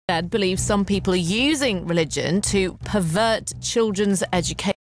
believes some people are using religion to pervert children's education.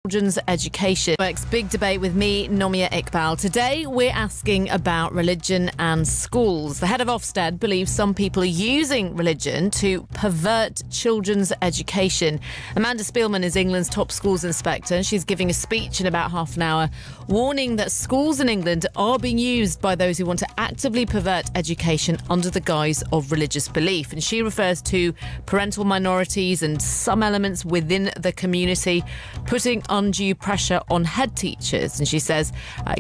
Children's education. Big debate with me, Nomia Iqbal. Today we're asking about religion and schools. The head of Ofsted believes some people are using religion to pervert children's education. Amanda Spielman is England's top schools inspector. She's giving a speech in about half an hour, warning that schools in England are being used by those who want to actively pervert education under the guise of religious belief. And she refers to parental minorities and some elements within the community putting undue pressure on head teachers. And she says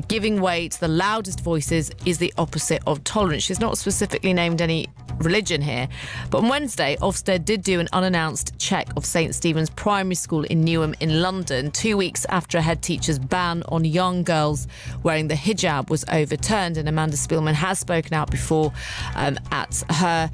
giving way to the loudest voices is the opposite of tolerance. She's not specifically named any religion here. But on Wednesday, Ofsted did do an unannounced check of St Stephen's Primary School in Newham in London, 2 weeks after a head teacher's ban on young girls wearing the hijab was overturned. And Amanda Spielman has spoken out before at her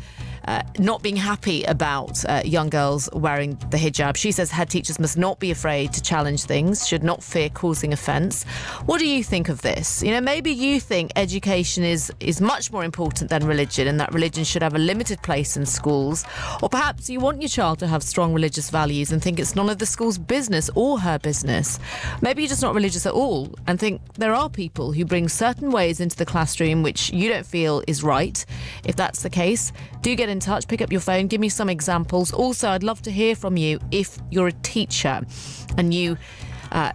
not being happy about young girls wearing the hijab. She says head teachers must not be afraid to challenge things, should not fear causing offence. What do you think of this? You know, maybe you think education is much more important than religion and that religion should have a limited place in schools. Or perhaps you want your child to have strong religious values and think it's none of the school's business or her business. Maybe you're just not religious at all and think there are people who bring certain ways into the classroom which you don't feel is right. If that's the case, do get in touch, pick up your phone, give me some examples. Also, I'd love to hear from you if you're a teacher and you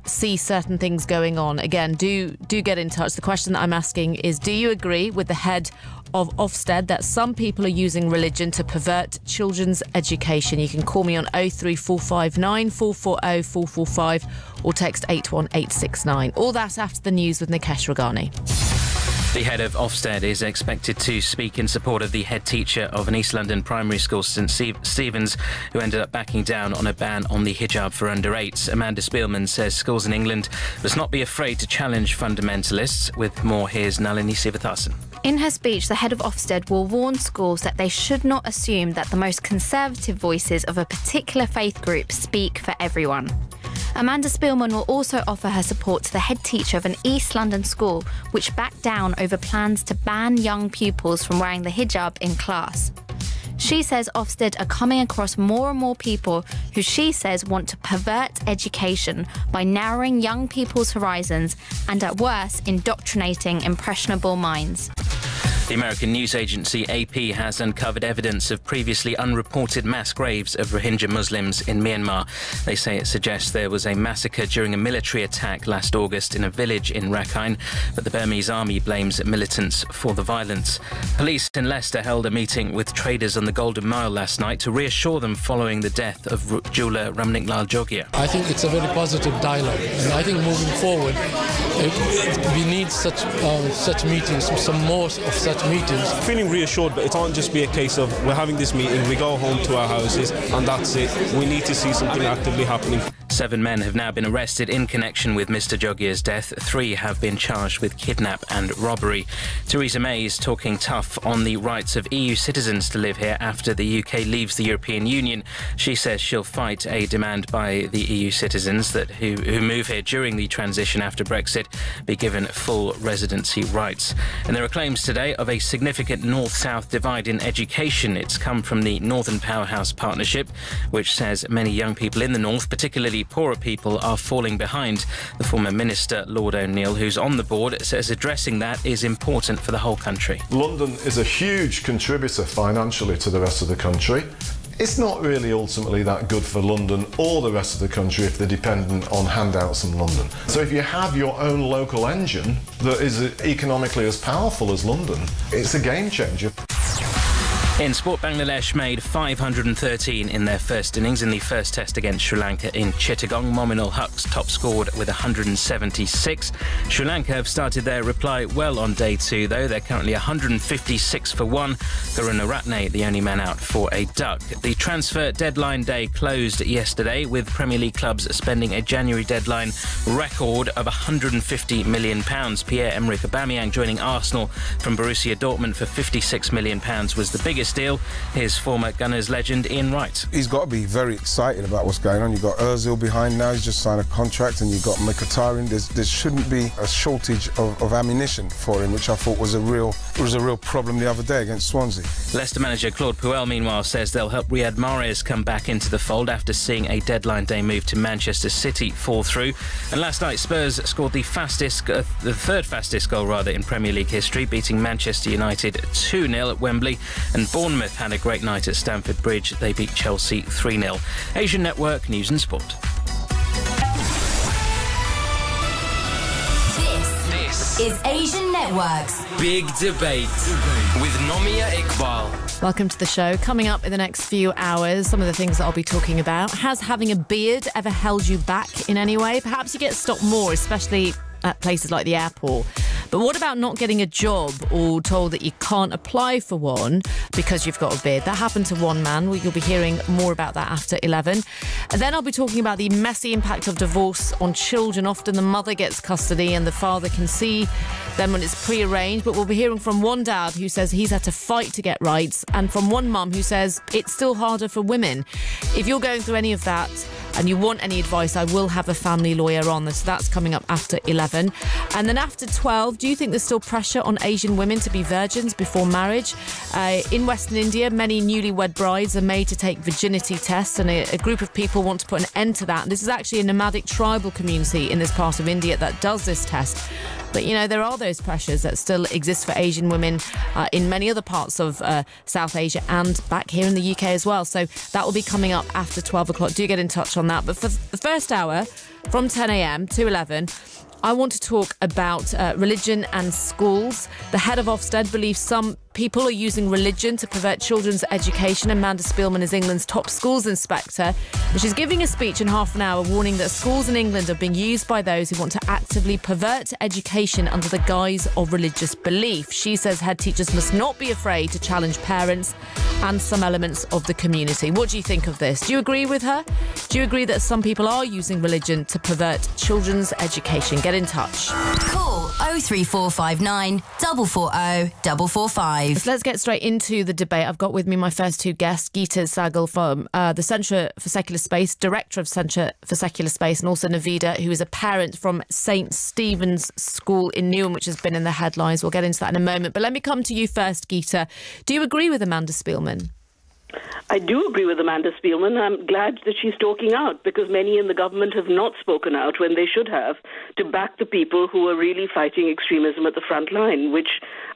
see certain things going on. Again, do get in touch. The question that I'm asking is, do you agree with the head of Ofsted that some people are using religion to pervert children's education? You can call me on 03459 440 445 or text 81869. All that after the news with Nikesh Ragani. The head of Ofsted is expected to speak in support of the head teacher of an East London primary school, St Stephen's, who ended up backing down on a ban on the hijab for under 8s. Amanda Spielman says schools in England must not be afraid to challenge fundamentalists. With more, here's Nalini Sivathasan. In her speech, the head of Ofsted will warn schools that they should not assume that the most conservative voices of a particular faith group speak for everyone. Amanda Spielman will also offer her support to the head teacher of an East London school which backed down over plans to ban young pupils from wearing the hijab in class. She says Ofsted are coming across more and more people who she says want to pervert education by narrowing young people's horizons and, at worst, indoctrinating impressionable minds. The American news agency AP has uncovered evidence of previously unreported mass graves of Rohingya Muslims in Myanmar. They say it suggests there was a massacre during a military attack last August in a village in Rakhine, but the Burmese army blames militants for the violence. Police in Leicester held a meeting with traders on the Golden Mile last night to reassure them following the death of jeweller Ramniklal Jogia. I think it's a very positive dialogue, and I think moving forward, we need such meetings, some more of such meetings. Feeling reassured, but it can't just be a case of we're having this meeting, we go home to our houses and that's it. We need to see something actively happening. 7 men have now been arrested in connection with Mr Jogia's death. 3 have been charged with kidnap and robbery. Theresa May is talking tough on the rights of EU citizens to live here after the UK leaves the European Union. She says she'll fight a demand by the EU citizens that who move here during the transition after Brexit be given full residency rights. And there are claims today of a significant north-south divide in education. It's come from the Northern Powerhouse Partnership, which says many young people in the north, particularly poorer people, are falling behind. The former Minister, Lord O'Neill, who's on the board, says addressing that is important for the whole country. London is a huge contributor financially to the rest of the country. It's not really ultimately that good for London or the rest of the country if they're dependent on handouts from London. So if you have your own local engine that is economically as powerful as London, it's a game changer. In sport, Bangladesh made 513 in their first innings in the first test against Sri Lanka in Chittagong. Mominul Huq's top scored with 176. Sri Lanka have started their reply well on day 2, though. They're currently 156 for 1. Karunaratne, the only man out for a duck. The transfer deadline day closed yesterday, with Premier League clubs spending a January deadline record of £150 million. Pierre-Emerick Aubameyang joining Arsenal from Borussia Dortmund for £56 million was the biggest biggest deal. Here's former Gunners legend Ian Wright. He's got to be very excited about what's going on. You've got Ozil behind now, he's just signed a contract, and you've got Mkhitaryan. There shouldn't be a shortage of ammunition for him, which I thought was a real problem the other day against Swansea. Leicester manager Claude Puel, meanwhile, says they'll help Riyad Mahrez come back into the fold after seeing a deadline day move to Manchester City fall through. And last night, Spurs scored the third fastest goal in Premier League history, beating Manchester United 2-0 at Wembley. And Bournemouth had a great night at Stamford Bridge. They beat Chelsea 3-0. Asian Network News and Sport. This is Asian Network's Big Debate with Nomia Iqbal. Welcome to the show. Coming up in the next few hours, some of the things that I'll be talking about. Has having a beard ever held you back in any way? Perhaps you get stopped more, especially at places like the airport. But what about not getting a job or told that you can't apply for one because you've got a beard? That happened to one man. You'll be hearing more about that after 11. And then I'll be talking about the messy impact of divorce on children. Often the mother gets custody and the father can see them when it's pre-arranged. But we'll be hearing from one dad who says he's had to fight to get rights, and from one mum who says it's still harder for women. If you're going through any of that and you want any advice, I will have a family lawyer on this. So that's coming up after 11. And then after 12, do you think there's still pressure on Asian women to be virgins before marriage? In Western India, many newlywed brides are made to take virginity tests, and a group of people want to put an end to that. This is actually a nomadic tribal community in this part of India that does this test. But, you know, there are those pressures that still exist for Asian women in many other parts of South Asia and back here in the UK as well. So that will be coming up after 12 o'clock. Do get in touch on that. But for the first hour, from 10 a.m. to 11, I want to talk about religion and schools. The head of Ofsted believes some people are using religion to pervert children's education. Amanda Spielman is England's top schools inspector, and she's giving a speech in half an hour warning that schools in England are being used by those who want to actively pervert education under the guise of religious belief. She says head teachers must not be afraid to challenge parents and some elements of the community. What do you think of this? Do you agree with her? Do you agree that some people are using religion to pervert children's education? Get in touch. Call 03459 440 445. So let's get straight into the debate. I've got with me my first two guests, Gita Sahgal from the Centre for Secular Space, Director of Centre for Secular Space, and also Navida, who is a parent from St Stephen's School in Newham, which has been in the headlines. We'll get into that in a moment. But let me come to you first, Gita. Do you agree with Amanda Spielman? I do agree with Amanda Spielman. I'm glad that she's talking out, because many in the government have not spoken out when they should have, to back the people who are really fighting extremism at the front line,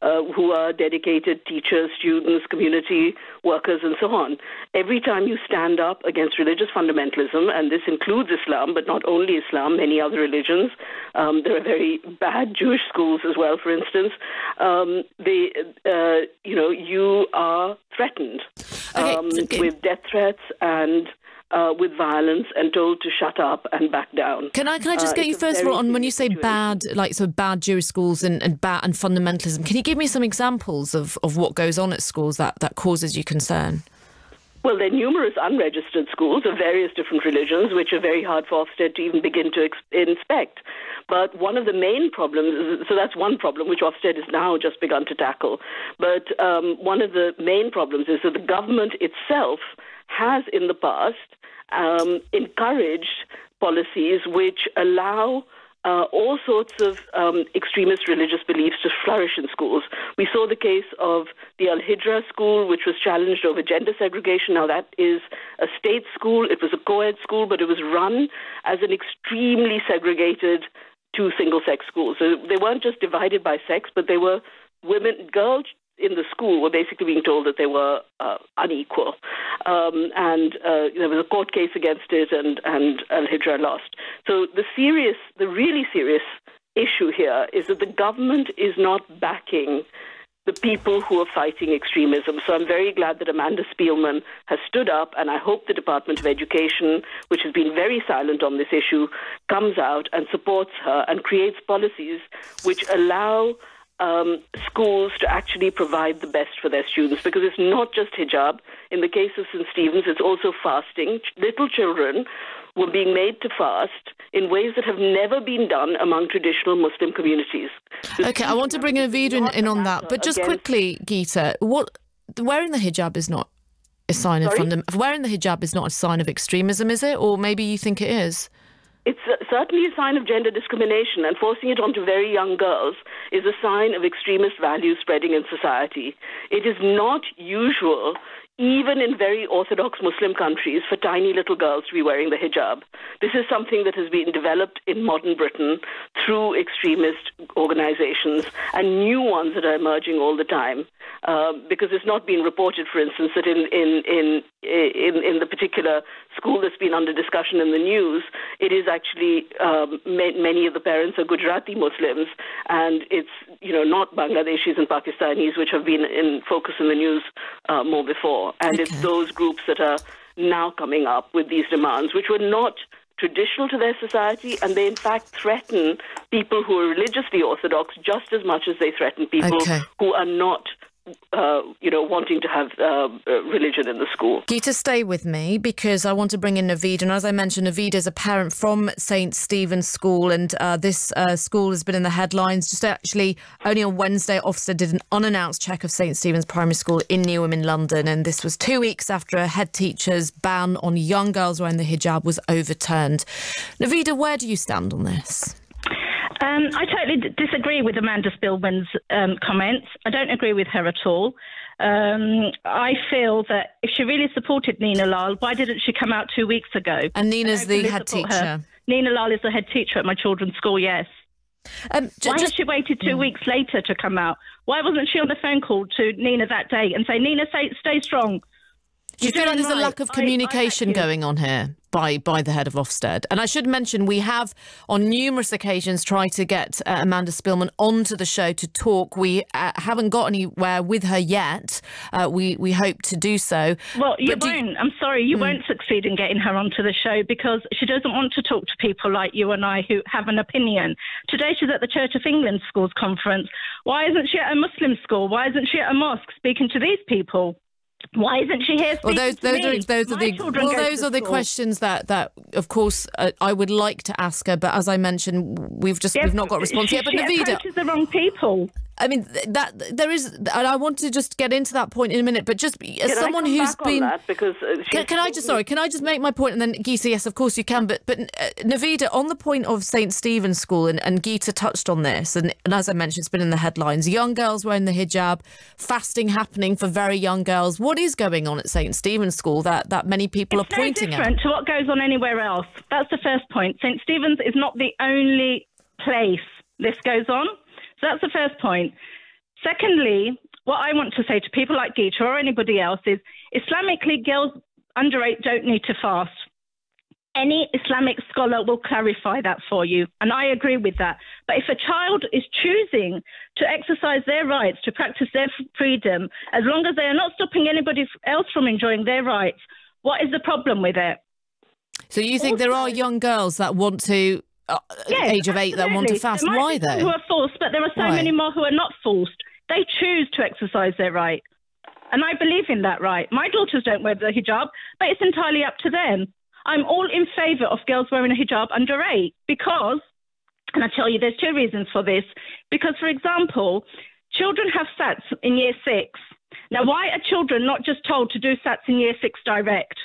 who are dedicated teachers, students, community workers, and so on. Every time you stand up against religious fundamentalism, and this includes Islam, but not only Islam, many other religions, there are very bad Jewish schools as well, for instance, you are threatened. With death threats and with violence, and told to shut up and back down. Can I just get you first of all on when you say bad, like so bad Jewish schools and fundamentalism? Can you give me some examples of what goes on at schools that causes you concern? Well, there are numerous unregistered schools of various different religions, which are very hard for Ofsted to even begin to inspect. But one of the main problems, so that's one problem which Ofsted has now just begun to tackle. But one of the main problems is that the government itself has in the past encouraged policies which allow all sorts of extremist religious beliefs to flourish in schools. We saw the case of the Al-Hijra school, which was challenged over gender segregation. Now, that is a state school. It was a co-ed school, but it was run as an extremely segregated two single-sex schools. So they weren't just divided by sex, but they were girls in the school were basically being told that they were unequal. And there was a court case against it, and Al-Hijra lost. So the really serious issue here is that the government is not backing the people who are fighting extremism. So I'm very glad that Amanda Spielman has stood up, and I hope the Department of Education, which has been very silent on this issue, comes out and supports her and creates policies which allow schools to actually provide the best for their students, because it's not just hijab. In the case of St. Stephen's, it's also fasting. Little children were being made to fast in ways that have never been done among traditional Muslim communities. Okay, I want to bring Navida in on that, but just quickly, Gita, wearing the hijab is not a sign of wearing the hijab is not a sign of extremism, is it? Or maybe you think it is? It's certainly a sign of gender discrimination, and forcing it onto very young girls is a sign of extremist values spreading in society. It is not usual, even in very orthodox Muslim countries, for tiny little girls to be wearing the hijab. This is something that has been developed in modern Britain through extremist organizations and new ones that are emerging all the time. Because it's not been reported, for instance, that in the particular school that's been under discussion in the news, it is actually many of the parents are Gujarati Muslims, and it's not Bangladeshis and Pakistanis, which have been in focus in the news more before. And It's those groups that are now coming up with these demands, which were not traditional to their society, and they in fact threaten people who are religiously orthodox just as much as they threaten people who are not wanting to have religion in the school. Gita, stay with me because I want to bring in Naveed. And as I mentioned, Naveed is a parent from St. Stephen's School, and this school has been in the headlines. Just actually, only on Wednesday, Ofsted did an unannounced check of St. Stephen's Primary School in Newham in London, and this was 2 weeks after a head teacher's ban on young girls wearing the hijab was overturned. Navida, where do you stand on this? I totally disagree with Amanda Spielman's comments. I don't agree with her at all. I feel that if she really supported Nina Lal, why didn't she come out 2 weeks ago? And Nina's the head teacher. Nina Lal is the head teacher at my children's school, yes. Why has she waited 2 weeks later to come out? Why wasn't she on the phone call to Nina that day and say, Nina, stay strong? Do you feel like there's a lack of communication going on here by the head of Ofsted? And I should mention we have on numerous occasions tried to get Amanda Spielman onto the show to talk. We haven't got anywhere with her yet. We hope to do so. Well, you won't. I'm sorry, you won't succeed in getting her onto the show because she doesn't want to talk to people like you and I who have an opinion. Today she's at the Church of England Schools Conference. Why isn't she at a Muslim school? Why isn't she at a mosque speaking to these people? Why isn't she here speaking to me? Those are the questions that of course, I would like to ask her. But as I mentioned, we've not got a response yet. But Navida, approaches the wrong people. I mean, that there is, and I want to just get into that point in a minute. But just as someone who's been, can I just make my point, and then Gita, yes, of course you can. But Navida, on the point of St. Stephen's School, and Gita touched on this, and as I mentioned, it's been in the headlines. Young girls wearing the hijab, fasting happening for very young girls. What is going on at St. Stephen's School that many people are pointing at? It's different to what goes on anywhere else. That's the first point. St. Stephen's is not the only place this goes on. So that's the first point. Secondly, what I want to say to people like Gita or anybody else is Islamically, girls under 8 don't need to fast. Any Islamic scholar will clarify that for you, and I agree with that. But if a child is choosing to exercise their rights, to practice their freedom, as long as they are not stopping anybody else from enjoying their rights, what is the problem with it? So you think there are young girls that want to... age of 8 that want to fast. Why though? Who are forced, but there are so many more who are not forced. They choose to exercise their right, and I believe in that right. My daughters don't wear the hijab, but it's entirely up to them. I'm all in favour of girls wearing a hijab under 8 because, and I tell you, there's 2 reasons for this. Because, for example, children have SATs in year 6. Now, why are children not just told to do SATs in year 6 direct?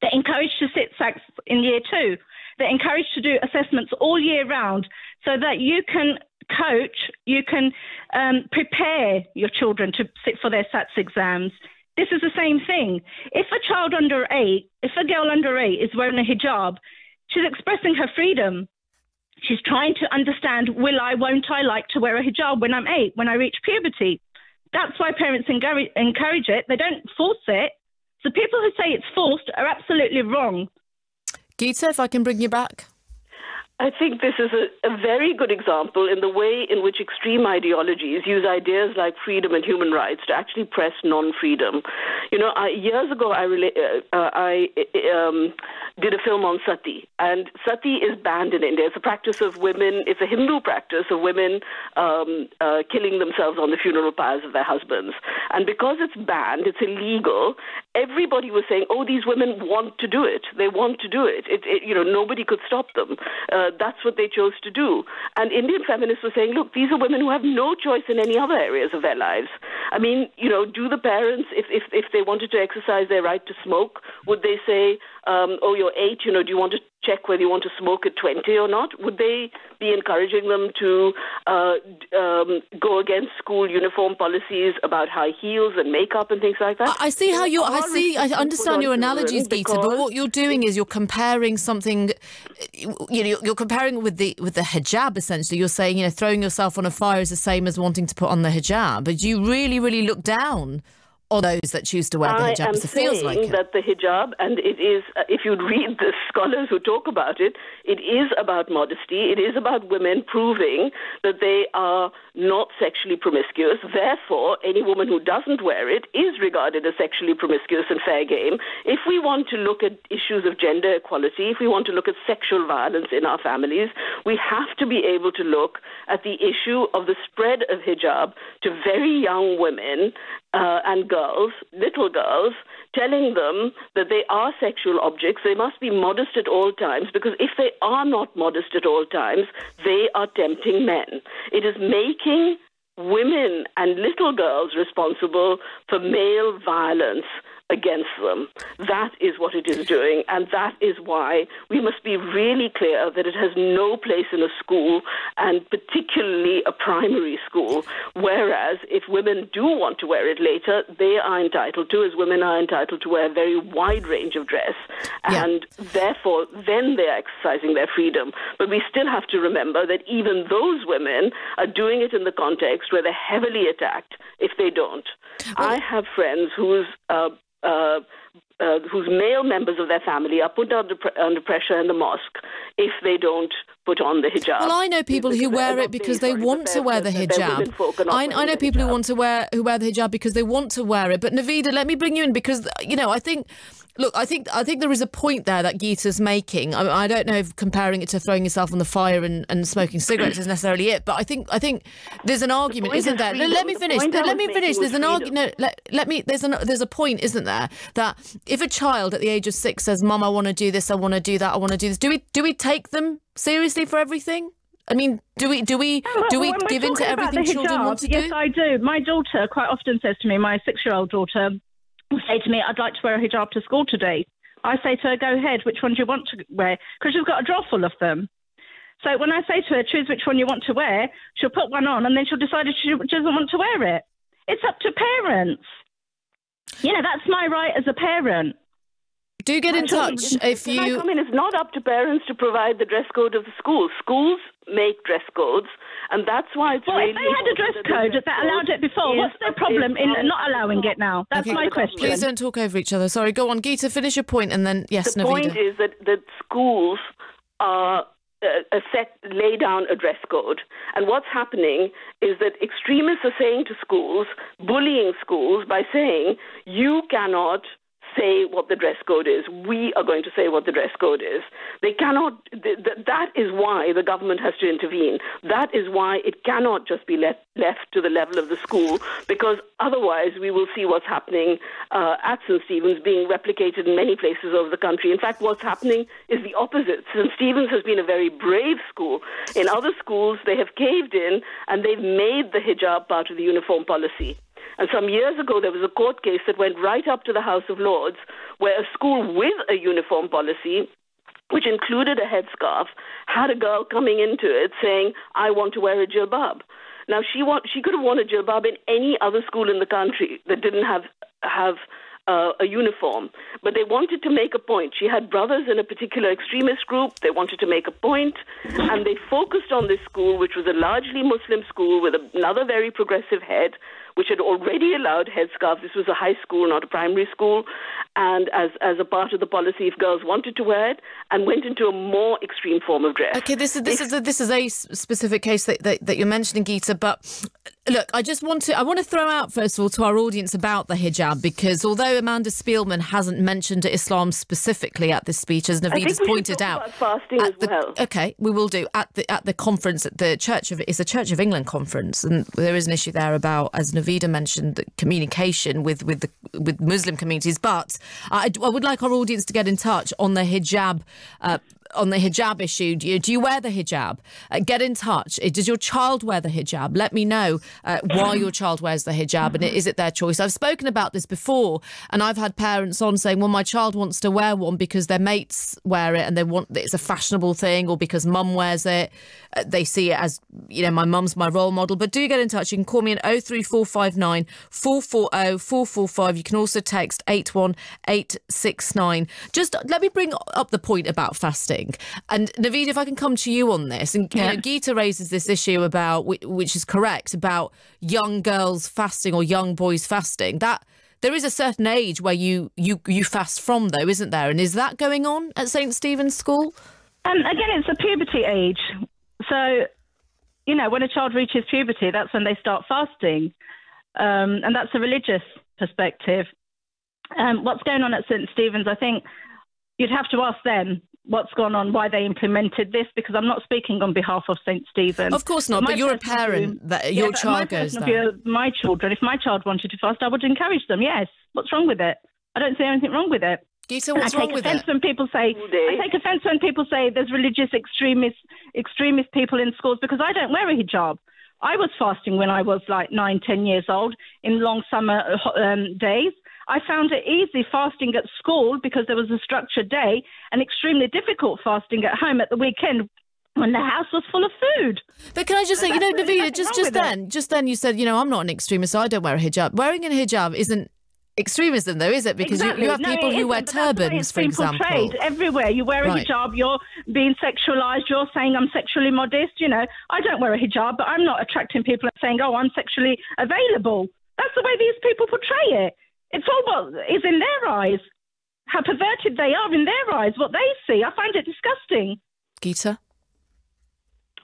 They're encouraged to sit SATs in year 2. They're encouraged to do assessments all year round so that you can coach, you can prepare your children to sit for their SATs exams. This is the same thing. If a child under 8, if a girl under 8 is wearing a hijab, she's expressing her freedom. She's trying to understand, won't I like to wear a hijab when I'm 8, when I reach puberty? That's why parents encourage it. They don't force it. So people who say it's forced are absolutely wrong. Gita, if I can bring you back. I think this is a very good example in the way in which extreme ideologies use ideas like freedom and human rights to actually press non-freedom. Years ago, I did a film on sati, and sati is banned in India. It's a practice of women, it's a Hindu practice of women killing themselves on the funeral pyres of their husbands. And because it's banned, it's illegal, everybody was saying, oh, these women want to do it. They want to do it. Nobody could stop them. that's what they chose to do. And Indian feminists were saying, look, these are women who have no choice in any other areas of their lives. I mean, do the parents, if they wanted to exercise their right to smoke, would they say, oh, you're 8, do you want to check whether you want to smoke at 20 or not? Would they be encouraging them to go against school uniform policies about high heels and makeup and things like that? I understand your analogies, Gita, but what you're doing is you're comparing something, you're comparing it with the hijab, essentially. You're saying, throwing yourself on a fire is the same as wanting to put on the hijab. But you really, really look down on those that choose to wear the hijab, as it feels like it. That the hijab, and it is, if you'd read the scholars who talk about it, it is about modesty. It is about women proving that they are not sexually promiscuous. Therefore, any woman who doesn't wear it is regarded as sexually promiscuous and fair game. If we want to look at issues of gender equality, if we want to look at sexual violence in our families, we have to be able to look at the issue of the spread of hijab to very young women and girls, little girls, telling them that they are sexual objects. They must be modest at all times, because if they are not modest at all times, they are tempting men. It is making women and little girls responsible for male violence against them. That is what it is doing, and that is why we must be really clear that it has no place in a school, and particularly a primary school, whereas if women do want to wear it later, they are entitled to, as women are entitled to wear a very wide range of dress, and therefore then they are exercising their freedom. But we still have to remember that even those women are doing it in the context where they're heavily attacked if they don't. I have friends whose male members of their family are put under pressure in the mosque if they don't put on the hijab. Well, I know people who wear it because they want to wear the hijab. I know people who wear the hijab because they want to wear it. But Navida, let me bring you in, because I think there is a point there that Gita's making. I don't know if comparing it to throwing yourself on the fire and smoking cigarettes is necessarily it, but I think there's an argument, isn't there? Let me finish. There's an argument. There's a point, isn't there, that if a child at the age of 6 says, "Mum, I want to do this, I want to do that, I want to do this," do we take them seriously for everything? I mean, do we give in to everything children want to do? Yes, I do. My daughter quite often says to me, my 6-year-old daughter will say to me, "I'd like to wear a hijab to school today." I say to her, "Go ahead, which one do you want to wear?" Because she's got a drawer full of them. So when I say to her, "Choose which one you want to wear," she'll put one on and then she'll decide if she doesn't want to wear it. It's up to parents. That's my right as a parent. Do get in touch if you... I mean, it's not up to parents to provide the dress code of the school. Schools make dress codes, and that's why it's really... If they had a dress code that allowed it before, what's their problem in not allowing it now? That's my question. Please don't talk over each other. Sorry, go on. Gita, finish your point, and then, yes, Navida. The point is that schools are... lay down a dress code. And what's happening is that extremists are saying to schools, bullying schools by saying, you cannot say what the dress code is. We are going to say what the dress code is. They cannot, that is why the government has to intervene. That is why it cannot just be left to the level of the school, because otherwise we will see what's happening at St. Stephen's being replicated in many places over the country. In fact, what's happening is the opposite. St. Stephen's has been a very brave school. In other schools, they have caved in and they've made the hijab part of the uniform policy. And some years ago, there was a court case that went right up to the House of Lords, where a school with a uniform policy, which included a headscarf, had a girl coming into it saying, "I want to wear a jilbab." Now, she could have worn a jilbab in any other school in the country that didn't have a uniform. But they wanted to make a point. She had brothers in a particular extremist group. They wanted to make a point, and they focused on this school, which was a largely Muslim school with another very progressive head, which had already allowed headscarves. This was a high school, not a primary school, and as a part of the policy, if girls wanted to wear it, and went into a more extreme form of dress. Okay, this is a specific case that you're mentioning, Gita, but look, I want to throw out, first of all, to our audience about the hijab, because although Amanda Spielman hasn't mentioned Islam specifically at this speech, as Navida's pointed out, about fasting as well. Okay, we will do at the conference at the Church of England conference, and there is an issue there about, as Navida mentioned, the communication with Muslim communities. But I would like our audience to get in touch on the hijab on the hijab issue. Do you wear the hijab? Get in touch. Does your child wear the hijab? Let me know why your child wears the hijab, and is it their choice? I've spoken about this before, and I've had parents on saying, well, my child wants to wear one because their mates wear it and it's a fashionable thing, or because mum wears it. They see it as, my mum's my role model. But do get in touch. You can call me on 03459 440 445. You can also text 81869. Just let me bring up the point about fasting. And Naveed, if I can come to you on this, and Gita raises this issue about, which is correct, about young girls fasting or young boys fasting. That there is a certain age where you fast from, though, isn't there? And is that going on at St Stephen's School? Again, it's a puberty age. So, when a child reaches puberty, that's when they start fasting. And that's a religious perspective. What's going on at St Stephen's, I think you'd have to ask them what's gone on, why they implemented this, because I'm not speaking on behalf of St Stephen's. Of course not, but you're a parent, your child goes there. My children, if my child wanted to fast, I would encourage them, yes. What's wrong with it? I don't see anything wrong with it. Gita, what's wrong with it? I take offence when people say there's religious extremist people in schools, because I don't wear a hijab. I was fasting when I was like 9, 10 years old in long summer days. I found it easy fasting at school because there was a structured day, and extremely difficult fasting at home at the weekend when the house was full of food. But can I just say, Navina, just then you said, I'm not an extremist, so I don't wear a hijab. Wearing a hijab isn't extremism, though, is it? Because you have people who wear turbans, for example. Portrayed everywhere. You wear a hijab, you're being sexualised, you're saying I'm sexually modest. I don't wear a hijab, but I'm not attracting people and saying, oh, I'm sexually available. That's the way these people portray it. It's all what is in their eyes, how perverted they are in their eyes, what they see. I find it disgusting. Gita?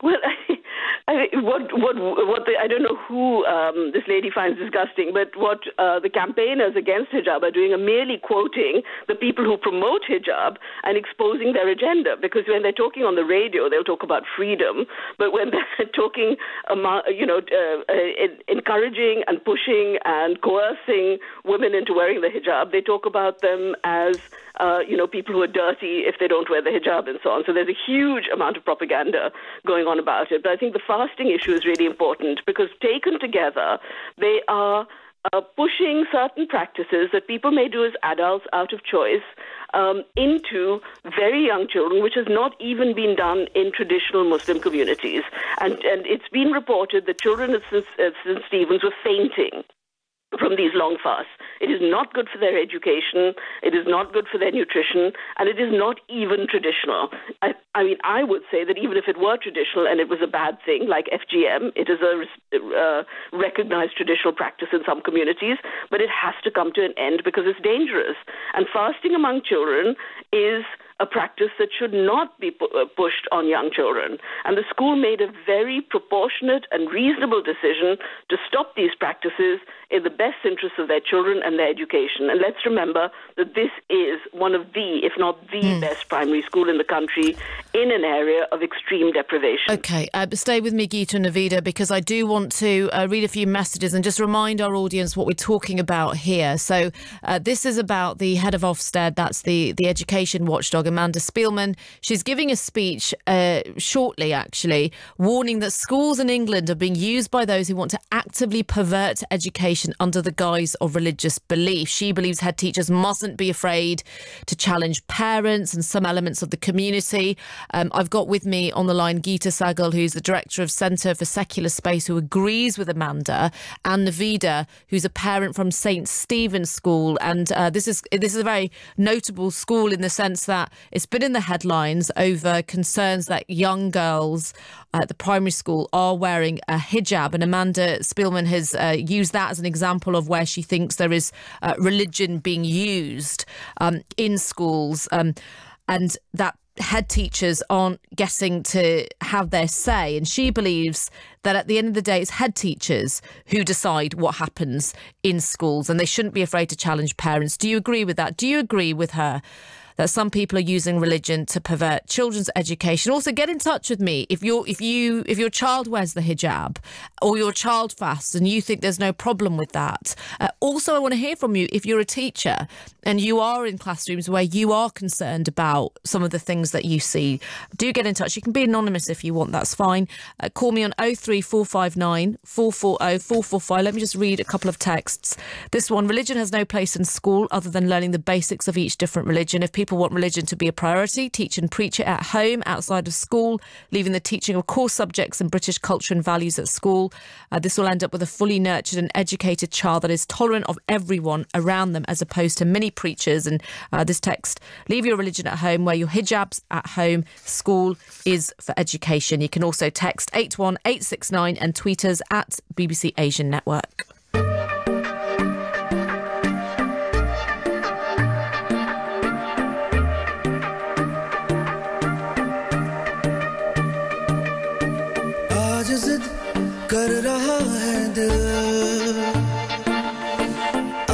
Well, I don't know who this lady finds disgusting, but what the campaigners against hijab are doing are merely quoting the people who promote hijab and exposing their agenda. Because when they're talking on the radio, they'll talk about freedom, but when they're talking, encouraging and pushing and coercing women into wearing the hijab, they talk about them as people who are dirty if they don't wear the hijab and so on. So there's a huge amount of propaganda going on about it. But I think the fasting issue is really important because taken together, they are pushing certain practices that people may do as adults out of choice into very young children, which has not even been done in traditional Muslim communities. And it's been reported that children at St. Stephen's were fainting from these long fasts. It is not good for their education, it is not good for their nutrition, and it is not even traditional. I would say that even if it were traditional and it was a bad thing, like FGM, it is a recognized traditional practice in some communities, but it has to come to an end because it's dangerous. And fasting among children is a practice that should not be pushed on young children. And the school made a very proportionate and reasonable decision to stop these practices in the best interests of their children and their education. And let's remember that this is one of the, if not the best primary school in the country in an area of extreme deprivation. OK, stay with me, Gita and Navida, because I do want to read a few messages and just remind our audience what we're talking about here. So this is about the head of Ofsted, that's the education watchdog, Amanda Spielman. She's giving a speech shortly, actually, warning that schools in England are being used by those who want to actively pervert education under the guise of religious belief. She believes head teachers mustn't be afraid to challenge parents and some elements of the community. I've got with me on the line Gita Sahgal, who's the director of Centre for Secular Space, who agrees with Amanda, and Navida, who's a parent from St Stephen's School. And this is a very notable school in the sense that it's been in the headlines over concerns that young girls at the primary school are wearing a hijab. And Amanda Spielman has used that as an example of where she thinks there is religion being used in schools, and that head teachers aren't getting to have their say. And she believes that at the end of the day, it's head teachers who decide what happens in schools, and they shouldn't be afraid to challenge parents. Do you agree with that? Do you agree with her that some people are using religion to pervert children's education. Also, get in touch with me if your child wears the hijab or your child fasts and you think there's no problem with that. Also, I want to hear from you if you're a teacher and you are in classrooms where you are concerned about some of the things that you see. Do get in touch. You can be anonymous if you want, that's fine. Call me on 03459 440 445. Let me just read a couple of texts. This one: religion has no place in school other than learning the basics of each different religion. If people want religion to be a priority, teach and preach it at home, outside of school, leaving the teaching of core subjects and British culture and values at school. This will end up with a fully nurtured and educated child that is tolerant of everyone around them, as opposed to many preachers. And this text: leave your religion at home, wear your hijabs at home. School is for education. You can also text 81869 and tweet us at BBC Asian Network. कर रहा है दिल,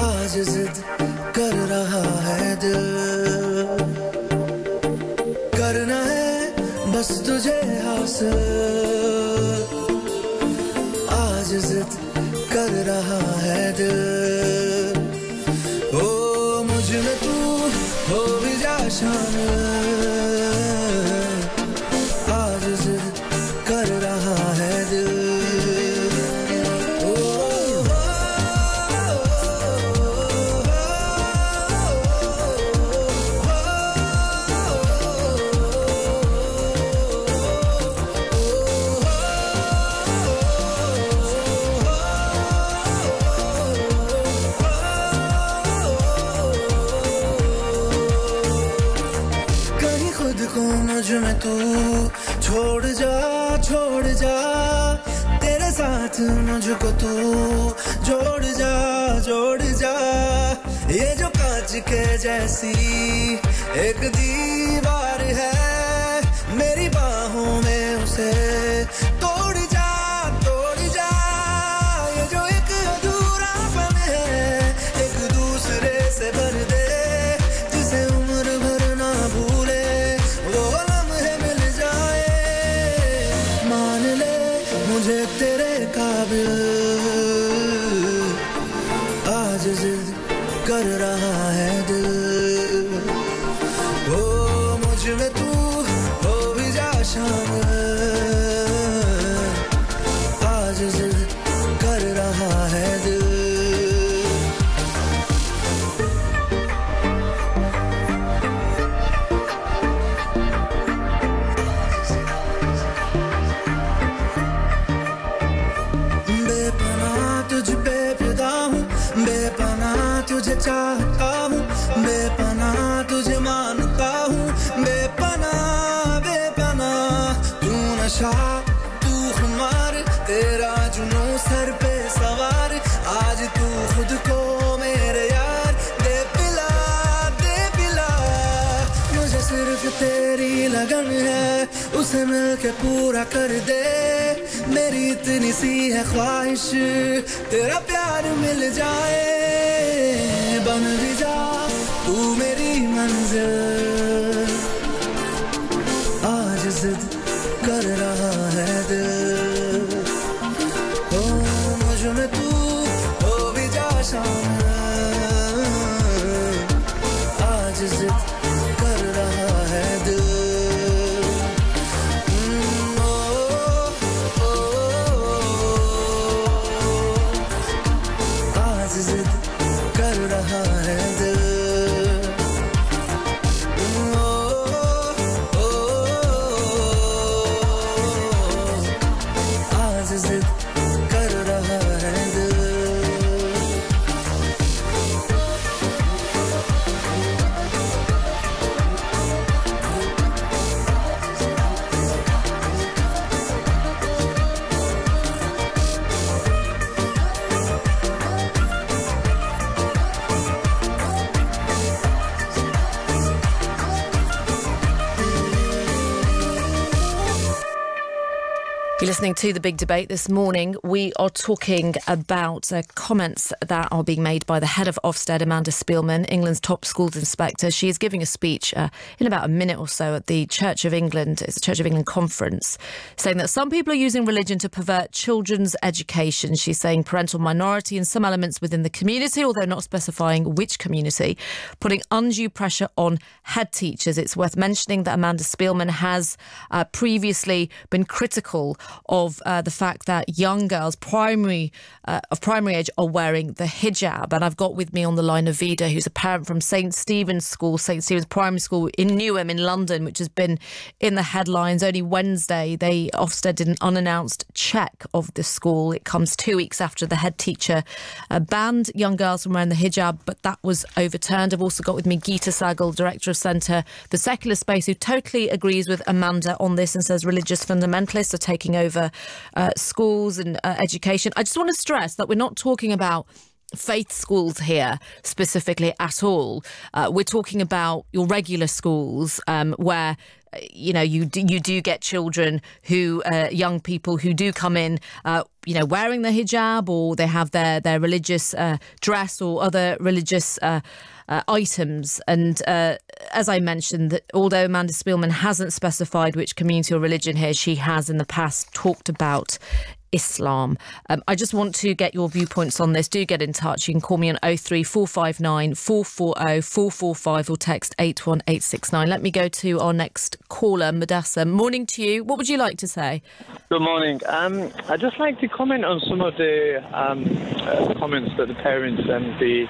आज जिद कर रहा है दिल, करना है बस तुझे हासिल, आज जिद कर रहा है दिल, ओ मुझ में तू हो भी जा शामिल, आज जिद कर रहा है दिल. मुझ में तू छोड़ जा तेरे साथ मुझको तू जोड़ जा ये जो कांच के जैसी एक दीवार है मेरी बाहों में उसे तोड़ जा ये जो एक अधूरापन है एक दूसरे से भर दे जिसे उम्र भर ना भूले मुझे तेरे काबिल आज जिद कर रहा है दिल ओ मुझ में तू हो भी जा शामिल आज जिद कर रहा है दिल तुझे चाहता हूँ बेपनाह तुझे मानता हूँ बेपनाह तू नशा तू खुमार तेरा जुनून सर पे सवार आज तू खुद को मेरे यार दे पिला मुझे सिर्फ तेरी लगन है उसे मिलके पूरा कर दे मेरी इतनी सी है ख्वाहिश तेरा प्यार मिल जाए बन भी जा तू मेरी मंजिल आज जिद कर रहा है दिल ओ मुझ में तू हो भी जा शामिल आज जिद कर रहा है दिल आज जिद कर रहा है दिल आज जिद कर रहा है दिल You're listening to The Big Debate this morning. We are talking about comments that are being made by the head of Ofsted, Amanda Spielman, England's top schools inspector. She is giving a speech in about a minute or so at the Church of England. It's a Church of England conference, saying that some people are using religion to pervert children's education. She's saying parental minority in some elements within the community, although not specifying which community, putting undue pressure on head teachers. It's worth mentioning that Amanda Spielman has previously been critical of the fact that young girls of primary age are wearing the hijab. And I've got with me on the line Navida, who's a parent from St Stephen's School, St Stephen's Primary School in Newham in London, which has been in the headlines. Only Wednesday, Ofsted did an unannounced check of the school. It comes 2 weeks after the head teacher banned young girls from wearing the hijab, but that was overturned. I've also got with me Gita Sahgal, Director of Centre for Secular Space, who totally agrees with Amanda on this and says religious fundamentalists are taking over schools and education. I just want to stress that we're not talking about faith schools here specifically at all. We're talking about your regular schools where you do get children who young people who do come in wearing the hijab, or they have their religious dress or other religious items. And as I mentioned, that although Amanda Spielman hasn't specified which community or religion here, she has in the past talked about Islam. I just want to get your viewpoints on this. Do get in touch. You can call me on 03459 440 445 or text 81869. Let me go to our next caller, Madassa. Morning to you. What would you like to say? Good morning. I'd just like to comment on some of the comments that the parents and the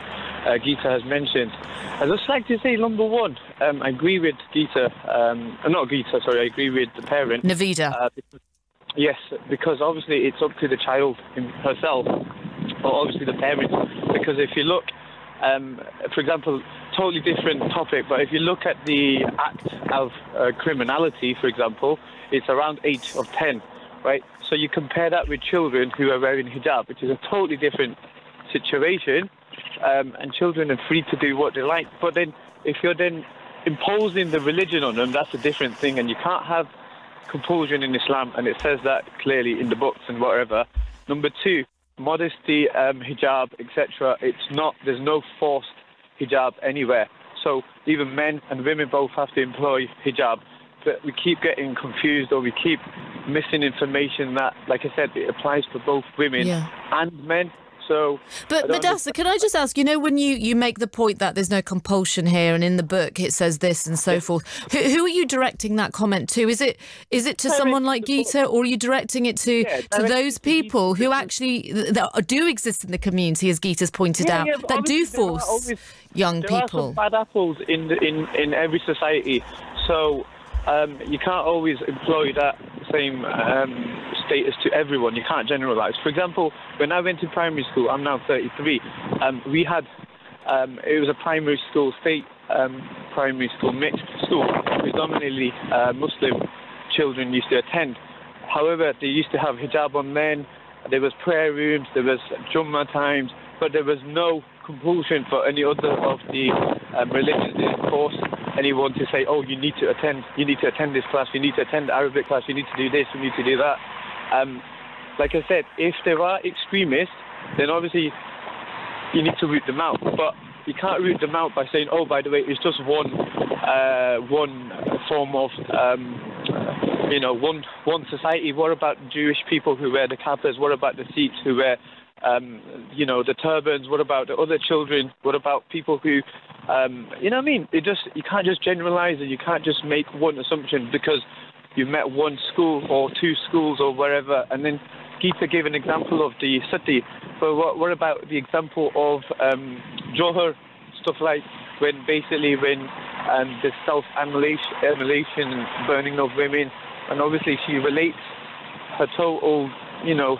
Gita has mentioned. I'd just like to say, number one, I agree with Gita. I agree with the parent. Navida. Yes, because obviously it's up to the child herself, or obviously the parents. Because if you look, for example, totally different topic, but if you look at the act of criminality, for example, it's around age of 10, right? So you compare that with children who are wearing hijab, which is a totally different situation, and children are free to do what they like. But then if you're then imposing the religion on them, that's a different thing, and you can't have compulsion in Islam, and it says that clearly in the books and whatever. Number two, modesty, hijab, etc. There's no forced hijab anywhere. So even men and women both have to employ hijab. But we keep getting confused, or we keep missing information that, like I said, it applies to both women and men. But Madassa, can I just ask, when you make the point that there's no compulsion here, and in the book it says this and so forth, who are you directing that comment to? Is it to someone like Gita, or are you directing it to those people who actually that do exist in the community, as Gita's pointed out, that do force young people? There are some bad apples in every society, so you can't always employ that same status to everyone. You can't generalise. For example, when I went to primary school, I'm now 33, we had, it was a primary school, state primary school, mixed school, predominantly Muslim children used to attend. However, they used to have hijab on then, there was prayer rooms, there was Jummah times, but there was no compulsion for any other of the religions. They didn't force anyone to say, oh, you need to attend this class, you need to attend the Arabic class, you need to do this, you need to do that. Like I said, if there are extremists, then obviously you need to root them out. But you can't root them out by saying, oh, by the way, it's just one form of, one society. What about Jewish people who wear the kappas? What about the Sikhs who wear, the turbans? What about the other children? What about people who, you can't just generalise, and you can't just make one assumption because you've met one school or two schools or wherever. And then Gita gave an example of the city, but what about the example of Johor, stuff like when the self-annihilation and burning of women, and obviously she relates her total,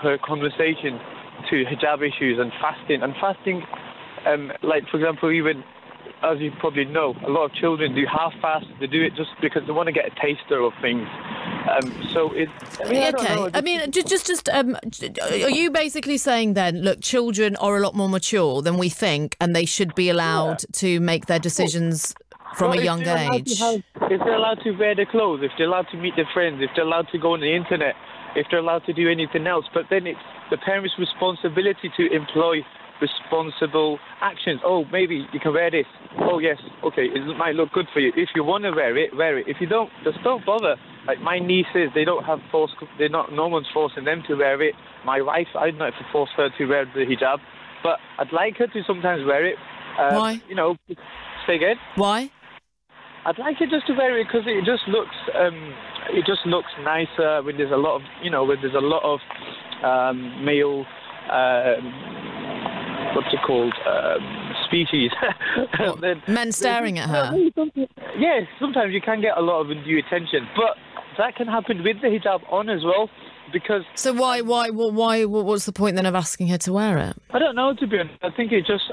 her conversation to hijab issues and fasting. And fasting, like for example, even as you probably know, a lot of children do half fast. They do it just because they want to get a taster of things. Are you basically saying then, look, children are a lot more mature than we think, and they should be allowed to make their decisions from a young age? If they're allowed to wear their clothes, if they're allowed to meet their friends, if they're allowed to go on the internet, if they're allowed to do anything else. But then it's the parents' responsibility to employ responsible actions. Oh, maybe you can wear this. Oh, yes, okay, it might look good for you. If you want to wear it, wear it. If you don't, just don't bother. Like my nieces, they don't have force. No one's forcing them to wear it. My wife, I don't have to force her to wear the hijab, but I'd like her to sometimes wear it. Why? You know, say again. Why? I'd like her just to wear it because it just looks nicer when there's a lot of, male, what's it called, species. Men staring at her. Yes, sometimes you can get a lot of undue attention, but that can happen with the hijab on as well. Because so why? What's the point then of asking her to wear it? I don't know, to be honest. I think it just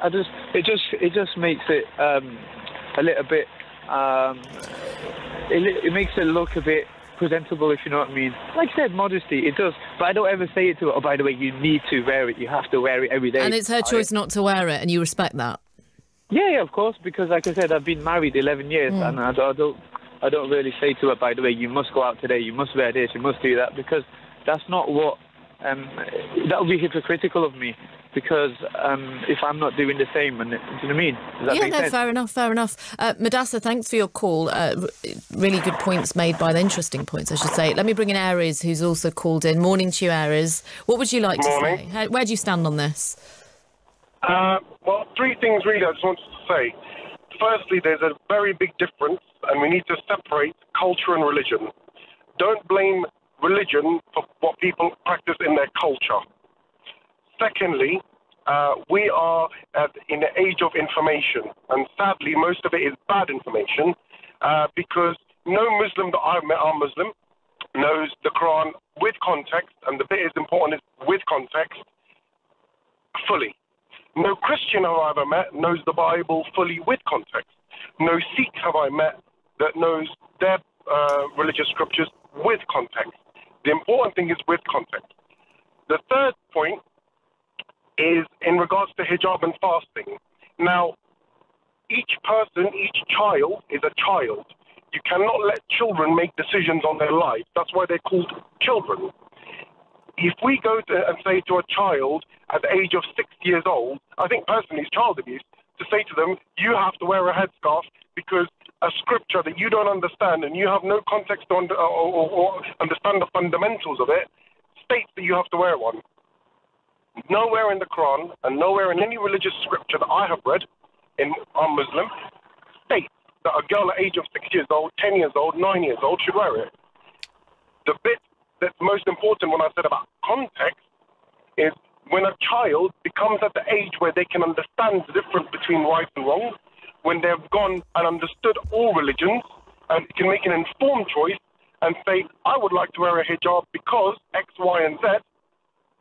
makes it a little bit. It makes it look a bit presentable, if you know what I mean. Like I said, modesty, it does. But I don't ever say it to her, oh, by the way, you need to wear it. You have to wear it every day. And it's her choice not to wear it, and you respect that? Yeah, of course, because like I said, I've been married 11 years, and I don't really say to her, by the way, you must go out today, you must wear this, you must do that, because that's not what... that would be hypocritical of me, because if I'm not doing the same, and do you know what I mean? Does that make sense? Fair enough. Madassa, thanks for your call. Really good points made by the interesting points, I should say. Let me bring in Aries, who's also called in. Morning to you, Aries. What would you like to say? Where do you stand on this? Well, three things really I just wanted to say. Firstly, there's a very big difference, and we need to separate culture and religion. Don't blame religion for what people practice in their culture. Secondly, we are in the age of information, and sadly most of it is bad information, because no Muslim that I've met are Muslim, knows the Quran with context, and the bit is important is with context, fully. No Christian have I ever met knows the Bible fully with context. No Sikh have I met that knows their religious scriptures with context. The important thing is with context. The third point is in regards to hijab and fasting. Now, each person, each child is a child. You cannot let children make decisions on their lives. That's why they're called children. If we go and say to a child at the age of 6 years old, I think personally it's child abuse, to say to them, you have to wear a headscarf because a scripture that you don't understand and you have no context or understand the fundamentals of it, states that you have to wear one. Nowhere in the Quran and nowhere in any religious scripture that I have read, I'm Muslim, states that a girl at the age of 6 years old, 10 years old, 9 years old should wear it. The bit that's most important when I said about context is when a child becomes at the age where they can understand the difference between right and wrong, when they've gone and understood all religions and can make an informed choice and say, I would like to wear a hijab because X, Y, and Z,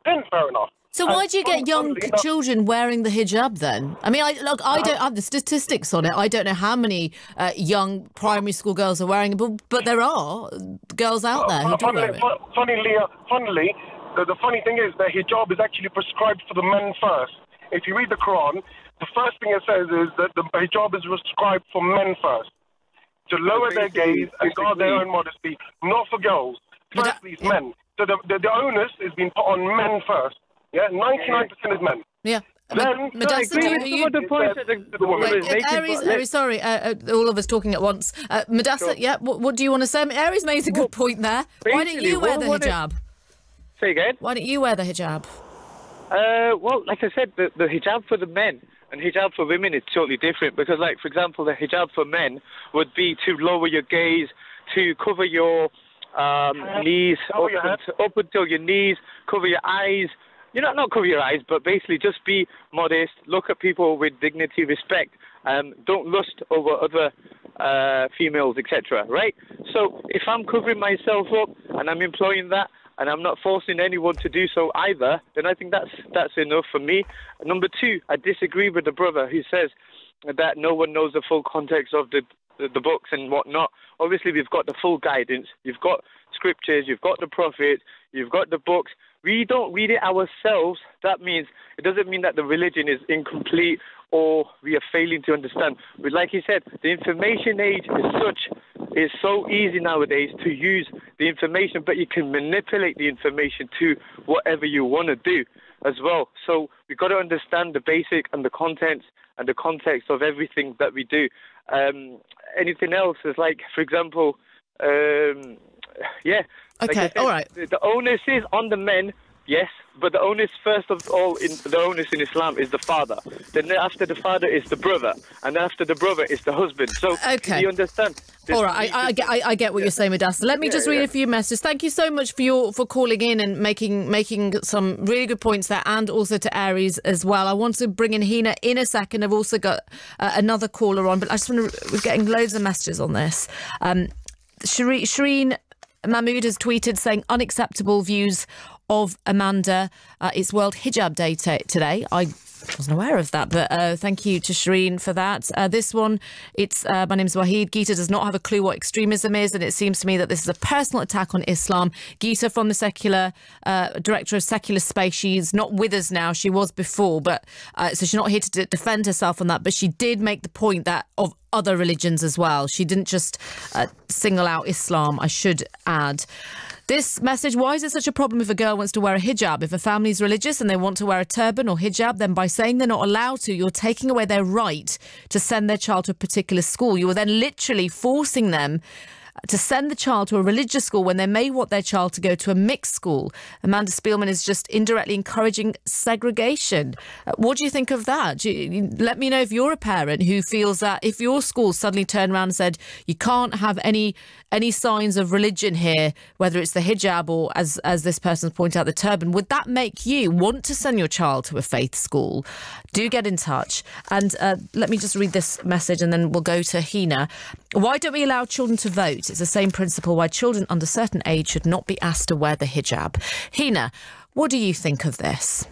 then fair enough. So why do you get young children wearing the hijab then? I mean, I don't have the statistics on it. I don't know how many young primary school girls are wearing it, but there are girls out there who do wear it. Funnily, the funny thing is that hijab is actually prescribed for the men first. If you read the Quran, the first thing it says is that the hijab is prescribed for men first, to lower their gaze and guard their own modesty, not for girls. Firstly, it's men. So the onus is being put on men first. Yeah, 99% is men. Yeah. Then, Aries, sorry, all of us talking at once. Madassa, yeah, what do you want to say? I mean, Aries made a good point there. Why don't you wear the hijab? Say again? Why don't you wear the hijab? Well, like I said, the hijab for the men and hijab for women is totally different because, like, for example, the hijab for men would be to lower your gaze, to cover your knees up until your knees, cover your eyes. Not cover your eyes, but basically just be modest, look at people with dignity, respect, don't lust over other females, etc., right? So if I'm covering myself up and I'm employing that and I'm not forcing anyone to do so either, then I think that's enough for me. Number two, I disagree with the brother who says that no one knows the full context of the books and whatnot. Obviously, we've got the full guidance, you've got scriptures, you've got the prophets, you've got the books. We don't read it ourselves. That means it doesn't mean that the religion is incomplete or we are failing to understand. But like he said, the information age is such it's so easy nowadays to use the information, but you can manipulate the information to whatever you want to do as well. So we've got to understand the basic and the contents and the context of everything that we do. Anything else is like, for example, Okay, like I said, all right. The onus is on the men, yes, but the onus first of all, the onus in Islam is the father. Then after the father is the brother, and after the brother is the husband. So okay. do you understand? All right, I get what you're saying, Mudassir. Let me just read a few messages. Thank you so much for calling in and making some really good points there, and also to Aries as well. I want to bring in Hina in a second. I've also got another caller on, but I just want to. We're getting loads of messages on this. Shireen Mahmood has tweeted saying unacceptable views of Amanda. It's World Hijab Day today. I wasn't aware of that, but thank you to Shireen for that. This one, it's my name's Wahid. Gita does not have a clue what extremism is, and it seems to me that this is a personal attack on Islam. Gita from the secular director of Secular Space. She's not with us now. She was before, but so she's not here to defend herself on that. But she did make the point that of other religions as well. She didn't just single out Islam, I should add. This message, why is it such a problem if a girl wants to wear a hijab? If a family is religious and they want to wear a turban or hijab, then by saying they're not allowed to, you're taking away their right to send their child to a particular school. You are then literally forcing them to send the child to a religious school when they may want their child to go to a mixed school. Amanda Spielman is just indirectly encouraging segregation. What do you think of that? Let me know if you're a parent who feels that if your school suddenly turned around and said you can't have any signs of religion here, whether it's the hijab or, as this person's pointed out, the turban, would that make you want to send your child to a faith school? Do get in touch. And let me just read this message and then we'll go to Hina. Why don't we allow children to vote? It's the same principle why children under certain age should not be asked to wear the hijab. Hina, what do you think of this?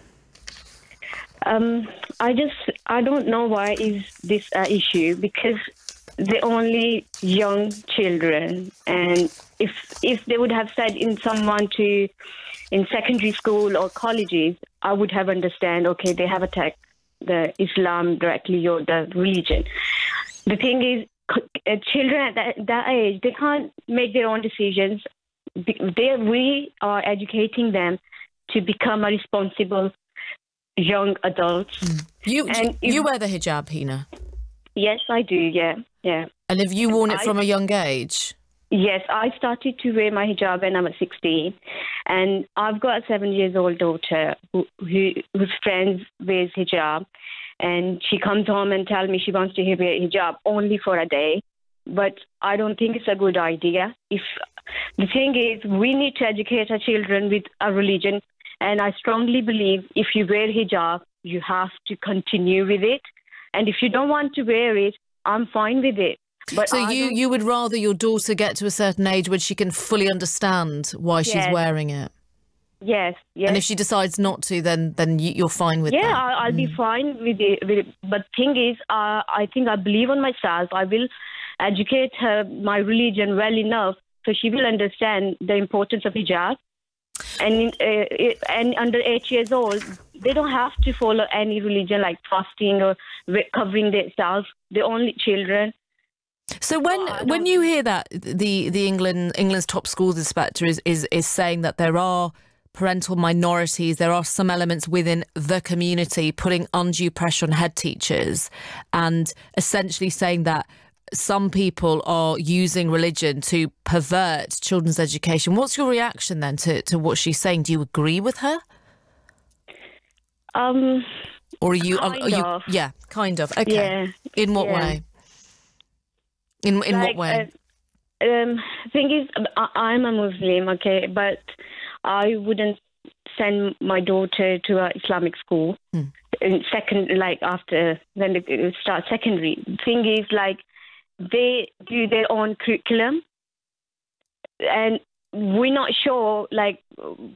I don't know why is this an issue, because they're only young children, and if they would have said in secondary school or colleges, I would have understand, okay, they have attacked the Islam directly or the religion. The thing is, children at that age, they can't make their own decisions. We are educating them to become a responsible young adults. You wear the hijab, Hina? Yes, I do, yeah. And have you worn it from a young age? Yes, I started to wear my hijab when I was 16. And I've got a 7-year-old daughter whose friends wears hijab. And she comes home and tells me she wants to wear hijab only for a day. But I don't think it's a good idea. The thing is, we need to educate our children with a religion. And I strongly believe if you wear hijab, you have to continue with it. And if you don't want to wear it, I'm fine with it. But so you would rather your daughter get to a certain age when she can fully understand why she's wearing it? Yes. And if she decides not to, then you're fine with that? Yeah, I'll be fine with it. But thing is, I think I believe on myself. I will educate her, my religion, well enough so she will understand the importance of hijab. And under 8 years old, they don't have to follow any religion like fasting or covering themselves. They're only children. So when you hear that the England's top schools inspector is saying that there are parental minorities, there are some elements within the community putting undue pressure on head teachers, and essentially saying that some people are using religion to pervert children's education. What's your reaction then to what she's saying? Do you agree with her? Or are you? Kind of. Yeah, kind of. Okay. Yeah. In what way? In what way? Thing is, I'm a Muslim, okay, but I wouldn't send my daughter to an Islamic school. After when they start secondary. Thing is, like, they do their own curriculum, and we're not sure, like,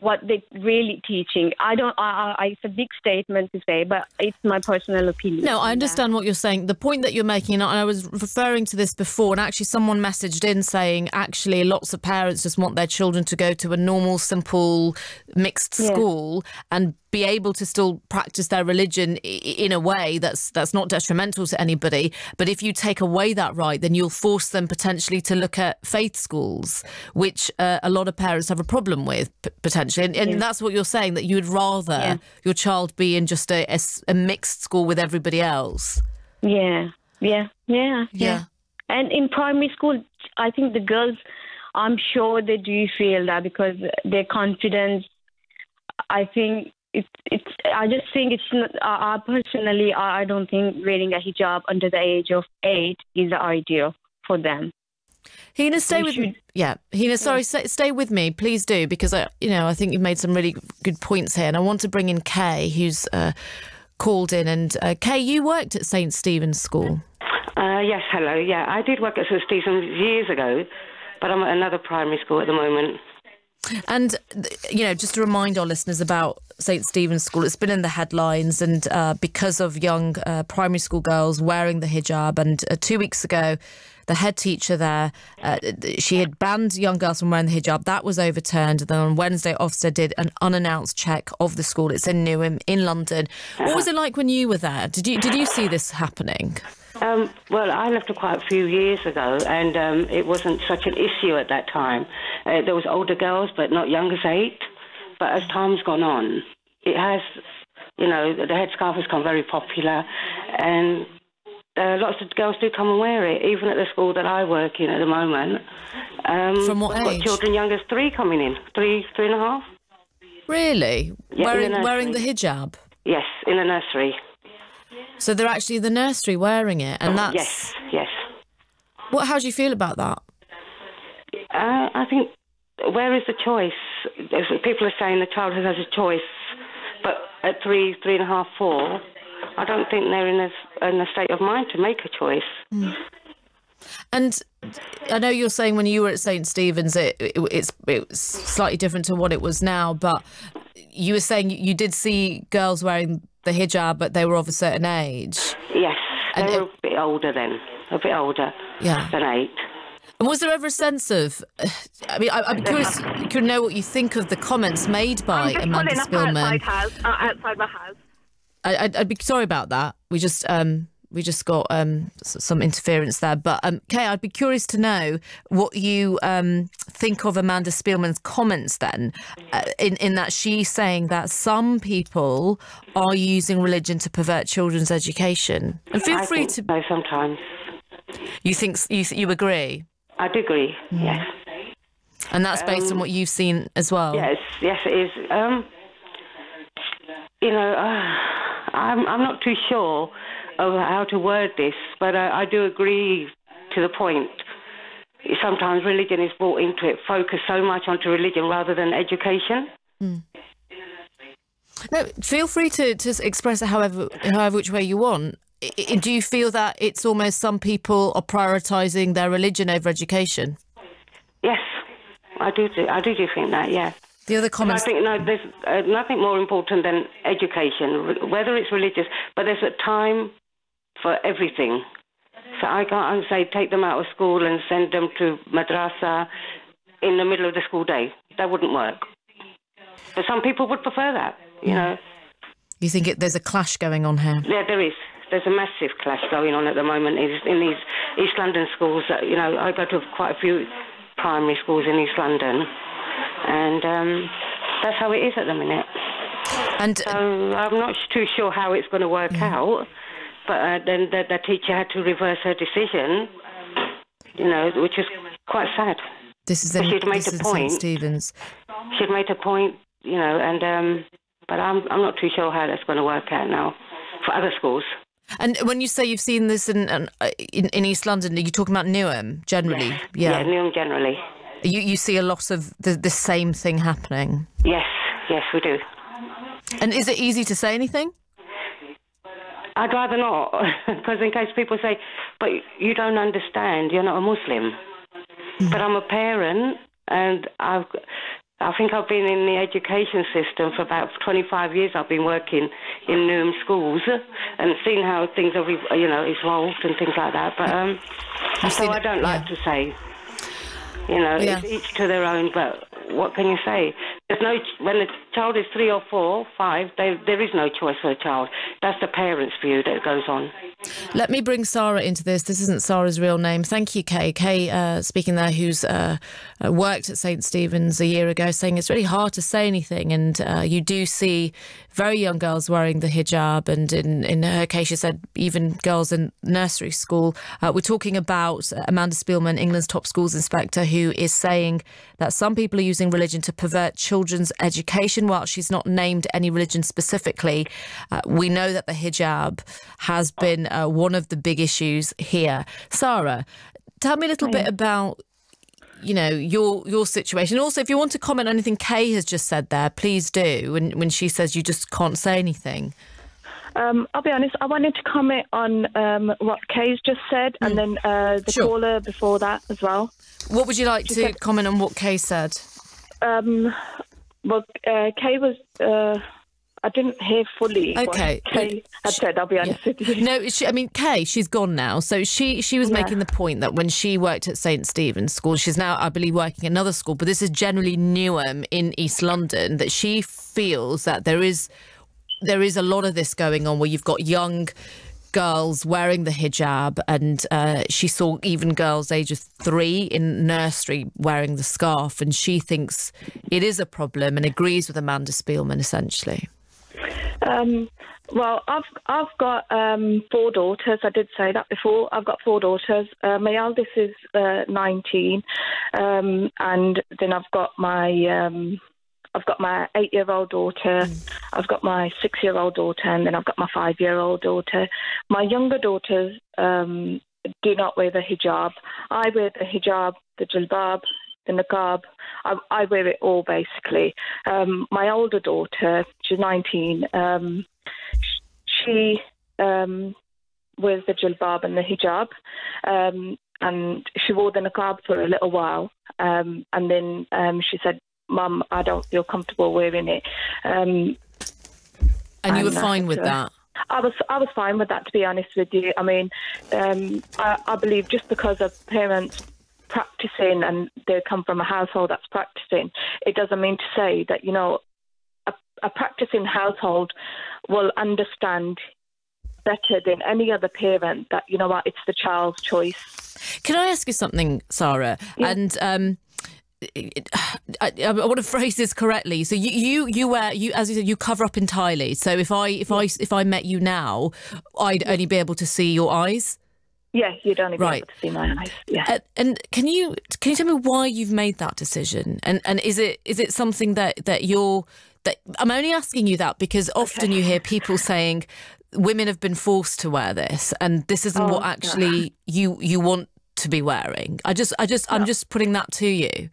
what they're really teaching. It's a big statement to say, but it's my personal opinion. No, I understand what you're saying. The point that you're making, and I was referring to this before, and actually someone messaged in saying actually lots of parents just want their children to go to a normal, simple, mixed school and be able to still practice their religion in a way that's not detrimental to anybody. But if you take away that right, then you'll force them potentially to look at faith schools, which a lot of parents have a problem with, potentially. And that's what you're saying, that you would rather your child be in just a mixed school with everybody else. Yeah. And in primary school, I think the girls, I'm sure they do feel that because their confidence, I think I just think it's not, personally, I don't think wearing a hijab under the age of 8 is ideal for them. Hina, stay with me. Yeah, Hina, sorry, stay with me, please do, because I think you've made some really good points here, and I want to bring in Kay, who's called in. And Kay, you worked at St Stephen's School. Yes, hello. Yeah, I did work at St Stephen's years ago, but I'm at another primary school at the moment. And, just to remind our listeners about St Stephen's School, it's been in the headlines and because of young primary school girls wearing the hijab. And 2 weeks ago, the head teacher there, she had banned young girls from wearing the hijab. That was overturned. And then on Wednesday, Ofsted did an unannounced check of the school. It's in Newham, in London. What was it like when you were there? Did you see this happening? Well, I left quite a few years ago, and it wasn't such an issue at that time. There was older girls, but not young as 8. But as time's gone on, it has, the headscarf has become very popular, and lots of girls do come and wear it, even at the school that I work in at the moment. From what age? Got children young as 3 coming in, 3.5. Really? Yeah, wearing the hijab? Yes, in the nursery. So they're actually in the nursery wearing it, and that's... Yes. How do you feel about that? I think, where is the choice? People are saying the child has a choice, but at 3.5, 4, I don't think they're in a state of mind to make a choice. Mm. And I know you're saying when you were at St Stephen's, it's slightly different to what it was now, but you were saying you did see girls wearing the hijab, but they were of a certain age. Yes, they were a bit older then, than 8. And was there ever a sense of... I'd be curious to know what you think of the comments made by Amanda Spielman. Outside my house. I'd be sorry about that. We just got some interference there. But Kay, I'd be curious to know what you think of Amanda Spielman's comments then, in that she's saying that some people are using religion to pervert children's education. And feel free to... No, sometimes. You think you agree? I do agree. Yes. And that's based on what you've seen as well. Yes, it is. I'm not too sure of how to word this, but I do agree to the point. Sometimes religion is brought into it, focused so much onto religion rather than education. Mm. No, feel free to express it however which way you want. Do you feel that it's almost some people are prioritising their religion over education? Yes, I do think that, yeah. The other comments... I think there's nothing more important than education, whether it's religious, but there's a time for everything. So I can't say take them out of school and send them to madrasa in the middle of the school day. That wouldn't work. But some people would prefer that, You think there's a clash going on here? Yeah, there is. There's a massive clash going on at the moment in these East London schools. I go to quite a few primary schools in East London, and that's how it is at the minute. And so I'm not too sure how it's going to work out, but then the teacher had to reverse her decision, which is quite sad. She'd made a point. St Stephen's. She'd made a point, but I'm not too sure how that's going to work out now for other schools. And when you say you've seen this in East London, are you talking about Newham generally? Yes. Yeah, Newham generally. You see a lot of the same thing happening? Yes, we do. And is it easy to say anything? I'd rather not, because in case people say, but you don't understand, you're not a Muslim. Mm-hmm. But I'm a parent, and I think I've been in the education system for about 25 years. I've been working in schools and seen how things have, evolved and things like that. But so I don't like to say, it's each to their own. But what can you say? There's no, when the child is 3 or 4, or 5, there is no choice for a child. That's the parents' view that goes on. Let me bring Sarah into this. This isn't Sarah's real name. Thank you, Kay. Kay, speaking there, who's worked at St Stephen's a year ago, saying it's really hard to say anything. And you do see very young girls wearing the hijab. And in her case, she said even girls in nursery school. We're talking about Amanda Spielman, England's top schools inspector, who is saying that some people are using religion to pervert children's education. While she's not named any religion specifically, we know that the hijab has been one of the big issues here. Sarah, tell me a little bit about, your situation. Also, if you want to comment on anything Kay has just said there, please do. When she says you just can't say anything. I'll be honest, I wanted to comment on what Kay's just said and then the caller before that as well. What would you like to comment on what Kay said? Well, Kay was... I didn't hear fully what Kay had said, I'll be honest with you. No, Kay, she's gone now. So she was making the point that when she worked at St Stephen's School, she's now, I believe, working at another school, but this is generally Newham in East London, that she feels that there is a lot of this going on where you've got young girls wearing the hijab, and she saw even girls ages 3 in nursery wearing the scarf, and she thinks it is a problem and agrees with Amanda Spielman, essentially. Well, I've got 4 daughters. I did say that before. I've got 4 daughters. My eldest is 19, and then I've got my 8-year-old daughter. I've got my 6-year-old daughter, and then I've got my 5-year-old daughter. My younger daughters do not wear the hijab. I wear the hijab, the jilbab, the niqab. I wear it all, basically. My older daughter, she's 19, she wears the jilbab and the hijab, and she wore the niqab for a little while, and then she said, Mum, I don't feel comfortable wearing it. And you were fine with that? I was fine with that, to be honest with you. I mean, I believe just because of parents practicing and they come from a household that's practicing, it doesn't mean to say that, a practicing household will understand better than any other parent that, it's the child's choice. Can I ask you something, Sarah? Yeah. And I want to phrase this correctly. So you wear, as you said, you cover up entirely. So if I met you now, I'd only be able to see your eyes. Yeah, you'd only be able to see my eyes. Yeah. And can you tell me why you've made that decision? And is it something that I'm only asking you that because often you hear people saying women have been forced to wear this, and this isn't what actually you want to be wearing. I'm just putting that to you.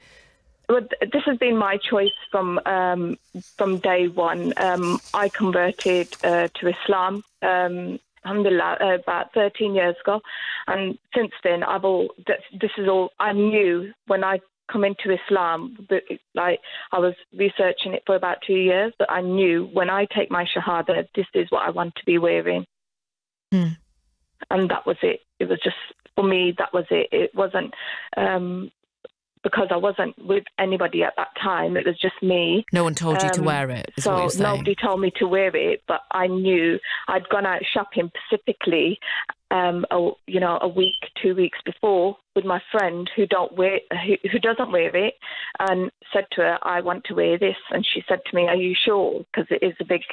Well, this has been my choice from day one. I converted to Islam, alhamdulillah, about 13 years ago, and since then this is all I knew when I come into Islam. But I was researching it for about 2 years, but I knew when I take my shahada, this is what I want to be wearing, and that was it. It was just, for me, that was it. It wasn't because I wasn't with anybody at that time. It was just me. No one told you to wear it, is what you're saying. Nobody told me to wear it, but I knew. I'd gone out shopping specifically, a week, 2 weeks before with my friend who doesn't wear it, and said to her, I want to wear this. And she said to me, are you sure? Because it is a big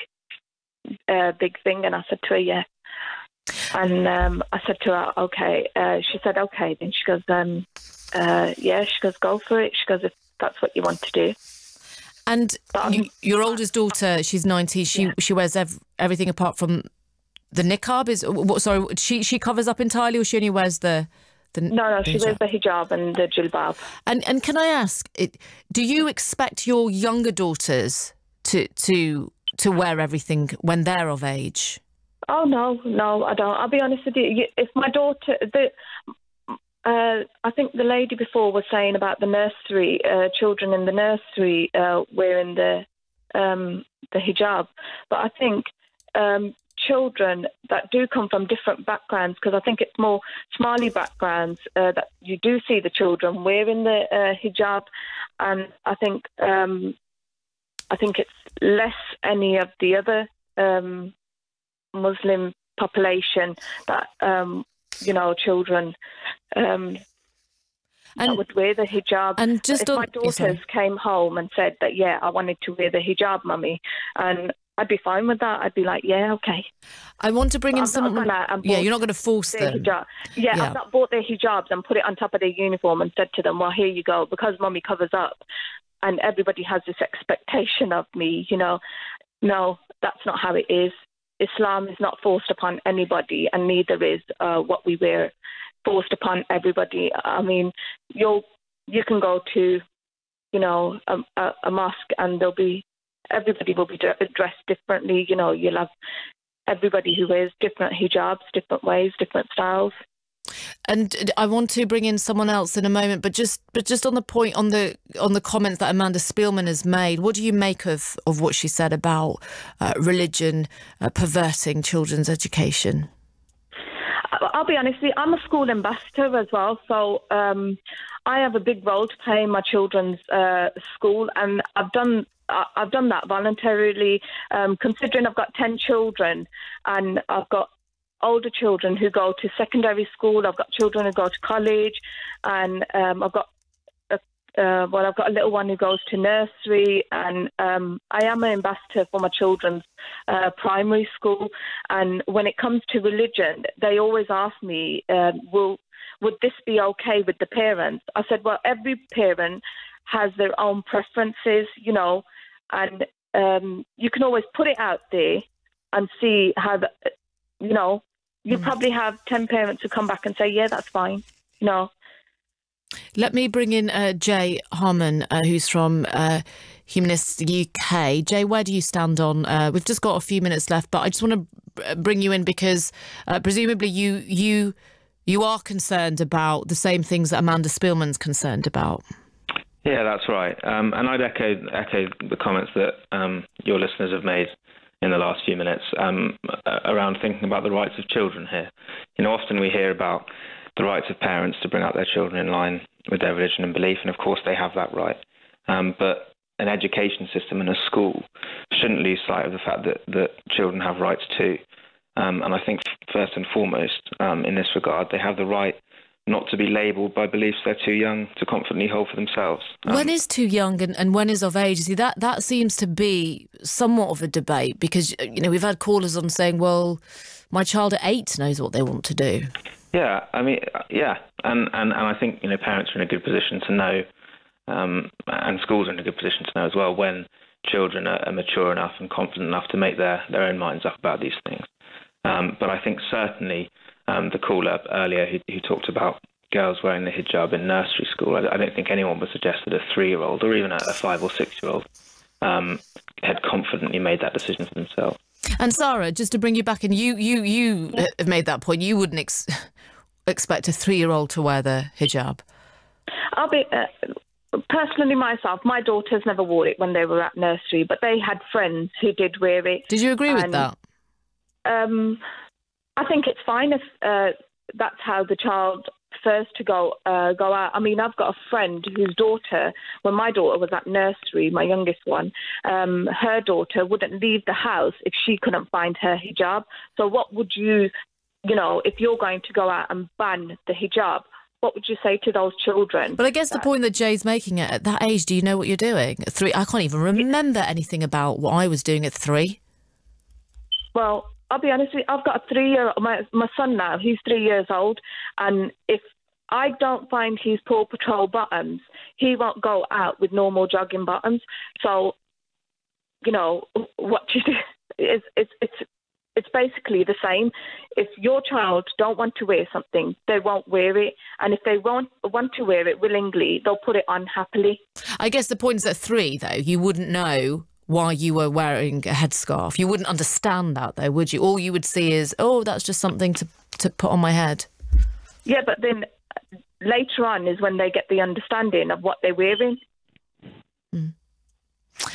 thing. And I said to her, yeah. And I said to her, okay. She said, okay. Then she goes, yeah. She goes, go for it. She goes, if that's what you want to do. And your oldest daughter, she's 90. She wears everything apart from the niqab. Sorry, she covers up entirely, or she only wears the No, she wears the hijab and the jilbab. And can I ask, do you expect your younger daughters to wear everything when they're of age? Oh, no, I don't. I'll be honest with you. If my daughter... I think the lady before was saying about the nursery, children in the nursery wearing the hijab. But I think children that do come from different backgrounds, because I think it's more Somali backgrounds that you do see the children wearing the hijab, and I think it's less any of the other Muslim population that children that would wear the hijab. And just if my daughters came home and said that, yeah, I wanted to wear the hijab, mummy, and I'd be fine with that. I'd be like, yeah, okay. I want to bring in someone. Yeah, you're not going to force them. Hijab. Yeah, I've not bought their hijabs and put it on top of their uniform and said to them, well, here you go, because mummy covers up. And everybody has this expectation of me, No, that's not how it is. Islam is not forced upon anybody, and neither is what we wear forced upon everybody. I mean, you can go to, a mosque, and everybody will be dressed differently. You'll have everybody who wears different hijabs, different ways, different styles. And I want to bring in someone else in a moment, but just on the point on the comments that Amanda Spielman has made, what do you make of what she said about religion perverting children's education? I'll be honest with you, I'm a school ambassador as well, so I have a big role to play in my children's school, and I've done that voluntarily, considering I've got 10 children, and I've got older children who go to secondary school. I've got children who go to college, and I've got a little one who goes to nursery, and I am an ambassador for my children's primary school. And when it comes to religion, they always ask me, would this be okay with the parents? I said, well, every parent has their own preferences, and you can always put it out there and see how you probably have 10 parents who come back and say, yeah, that's fine. Let me bring in Jay HARMAN, who's from Humanists UK. Jay, where do you stand on? We've just got a few minutes left, but I just want to bring you in because presumably you are concerned about the same things that Amanda Spielman's concerned about. Yeah, that's right. And I'd echo the comments that your listeners have made in the last few minutes around thinking about the rights of children here. Often we hear about the rights of parents to bring up their children in line with their religion and belief, and of course they have that right. But an education system and a school shouldn't lose sight of the fact that children have rights too. And I think first and foremost, in this regard, they have the right not to be labelled by beliefs they're too young to confidently hold for themselves. When is too young and when is of age? You see, that seems to be somewhat of a debate because, we've had callers on saying, well, my child at 8 knows what they want to do. Yeah, I mean, yeah. And I think, parents are in a good position to know, and schools are in a good position to know as well when children are mature enough and confident enough to make their own minds up about these things. But I think certainly the caller earlier who talked about girls wearing the hijab in nursery school, I don't think anyone would suggest that a 3-year-old or even a 5 or 6-year-old had confidently made that decision for themselves. And Sarah, just to bring you back in, you have made that point. You wouldn't expect a 3-year-old to wear the hijab. I'll be personally myself. My daughters never wore it when they were at nursery, but they had friends who did wear it. Did you agree with that? I think it's fine if that's how the child prefers to go out. I mean, I've got a friend whose daughter, when my daughter was at nursery, my youngest one, her daughter wouldn't leave the house if she couldn't find her hijab. So what would you, if you're going to go out and ban the hijab, what would you say to those children? But I guess the point that Jay's making, at that age, do you know what you're doing? At 3, I can't even remember anything about what I was doing at 3. Well, I'll be honest with you, I've got a 3-year-old, my son now, he's 3 years old, and if I don't find his Paw Patrol bottoms, he won't go out with normal jogging bottoms. So, what you do is it's basically the same. If your child don't want to wear something, they won't wear it, and if they won't want to wear it willingly, they'll put it on happily. I guess the point is at 3, though, you wouldn't know why you were wearing a headscarf. You wouldn't understand that, though, would you? All you would see is, oh, that's just something to put on my head. Yeah, but then later on is when they get the understanding of what they're wearing.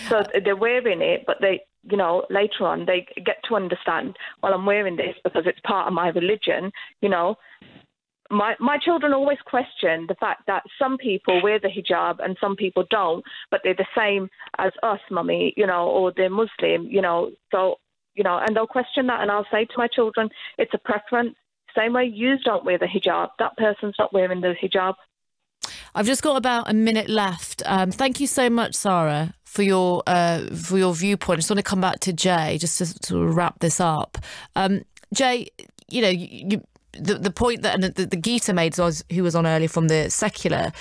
So they're wearing it, but they, you know, later on they get to understand, well, I'm wearing this because it's part of my religion, you know. My children always question the fact that some people wear the hijab and some people don't, but they're the same as us, mummy, you know, or they're Muslim, you know. So, you know, and they'll question that, and I'll say to my children, it's a preference. Same way you don't wear the hijab, that person's not wearing the hijab. I've just got about a minute left. Thank you so much, Sarah, for your viewpoint. I just want to come back to Jay just to sort of wrap this up. Jay, you know, the point that the Gita made, who was on earlier from the secular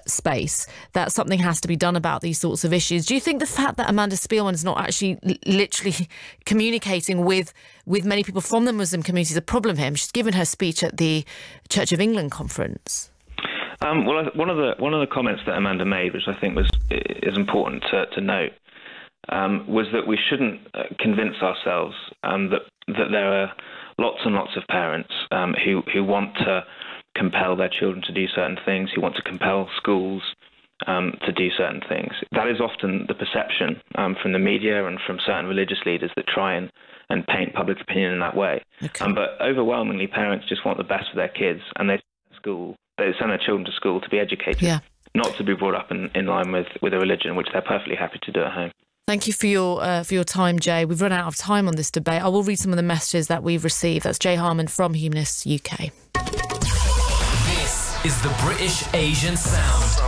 space, that something has to be done about these sorts of issues. Do you think the fact that Amanda Spielman is not actually literally communicating with many people from the Muslim community is a problem here? She's given her speech at the Church of England conference. Well, one of the comments that Amanda made, which I think is important to note, was that we shouldn't convince ourselves that there are lots and lots of parents who want to compel their children to do certain things, who want to compel schools to do certain things. That is often the perception from the media and from certain religious leaders that try and paint public opinion in that way. Okay. But overwhelmingly, parents just want the best for their kids, and they send their children to school to be educated, not to be brought up in line with a religion, which they're perfectly happy to do at home. Thank you for your time, Jay. We've run out of time on this debate. I will read some of the messages that we've received. That's Jay Harman from Humanists UK. This is the British Asian Sound.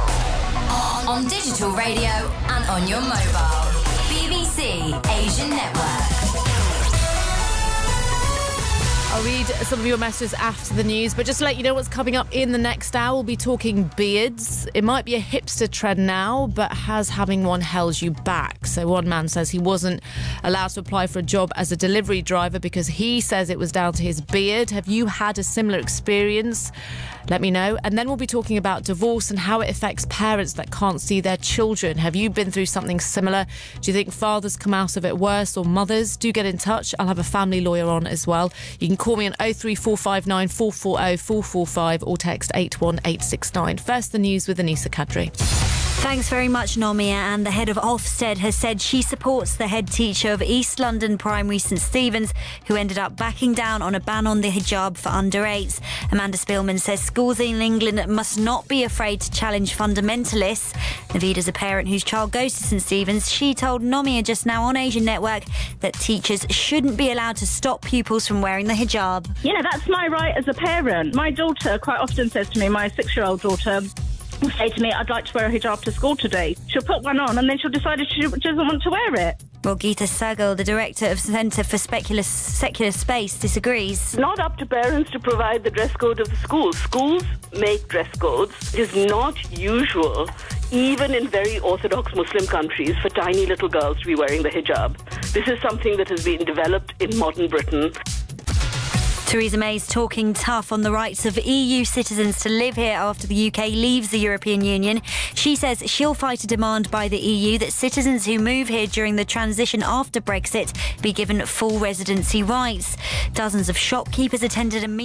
On digital radio and on your mobile. BBC Asian Network. I'll read some of your messages after the news, but just to let you know what's coming up in the next hour, we'll be talking beards. It might be a hipster trend now, but has having one held you back? So one man says he wasn't allowed to apply for a job as a delivery driver because he says it was down to his beard. Have you had a similar experience? Let me know. And then we'll be talking about divorce and how it affects parents that can't see their children. Have you been through something similar? Do you think fathers come out of it worse or mothers? Do get in touch. I'll have a family lawyer on as well. You can call me on 03459 440 445 or text 81869. First, the news with Anisa Kadri. Thanks very much, Nomia. And the head of Ofsted has said she supports the head teacher of East London Primary St Stephen's, who ended up backing down on a ban on the hijab for under-8s. Amanda Spielman says schools in England must not be afraid to challenge fundamentalists. Navida's a parent whose child goes to St Stephen's. She told Nomia just now on Asian Network that teachers shouldn't be allowed to stop pupils from wearing the hijab. Yeah, that's my right as a parent. My daughter quite often says to me, my 6-year-old daughter, will say to me, I'd like to wear a hijab to school today. She'll put one on and then she'll decide if she doesn't want to wear it. Well, Gita Sahgal, the director of Centre for Secular Space, disagrees. It's not up to parents to provide the dress code of the schools. Schools make dress codes. It is not usual, even in very orthodox Muslim countries, for tiny little girls to be wearing the hijab. This is something that has been developed in modern Britain. Theresa May's talking tough on the rights of EU citizens to live here after the UK leaves the European Union. She says she'll fight a demand by the EU that citizens who move here during the transition after Brexit be given full residency rights. Dozens of shopkeepers attended a meeting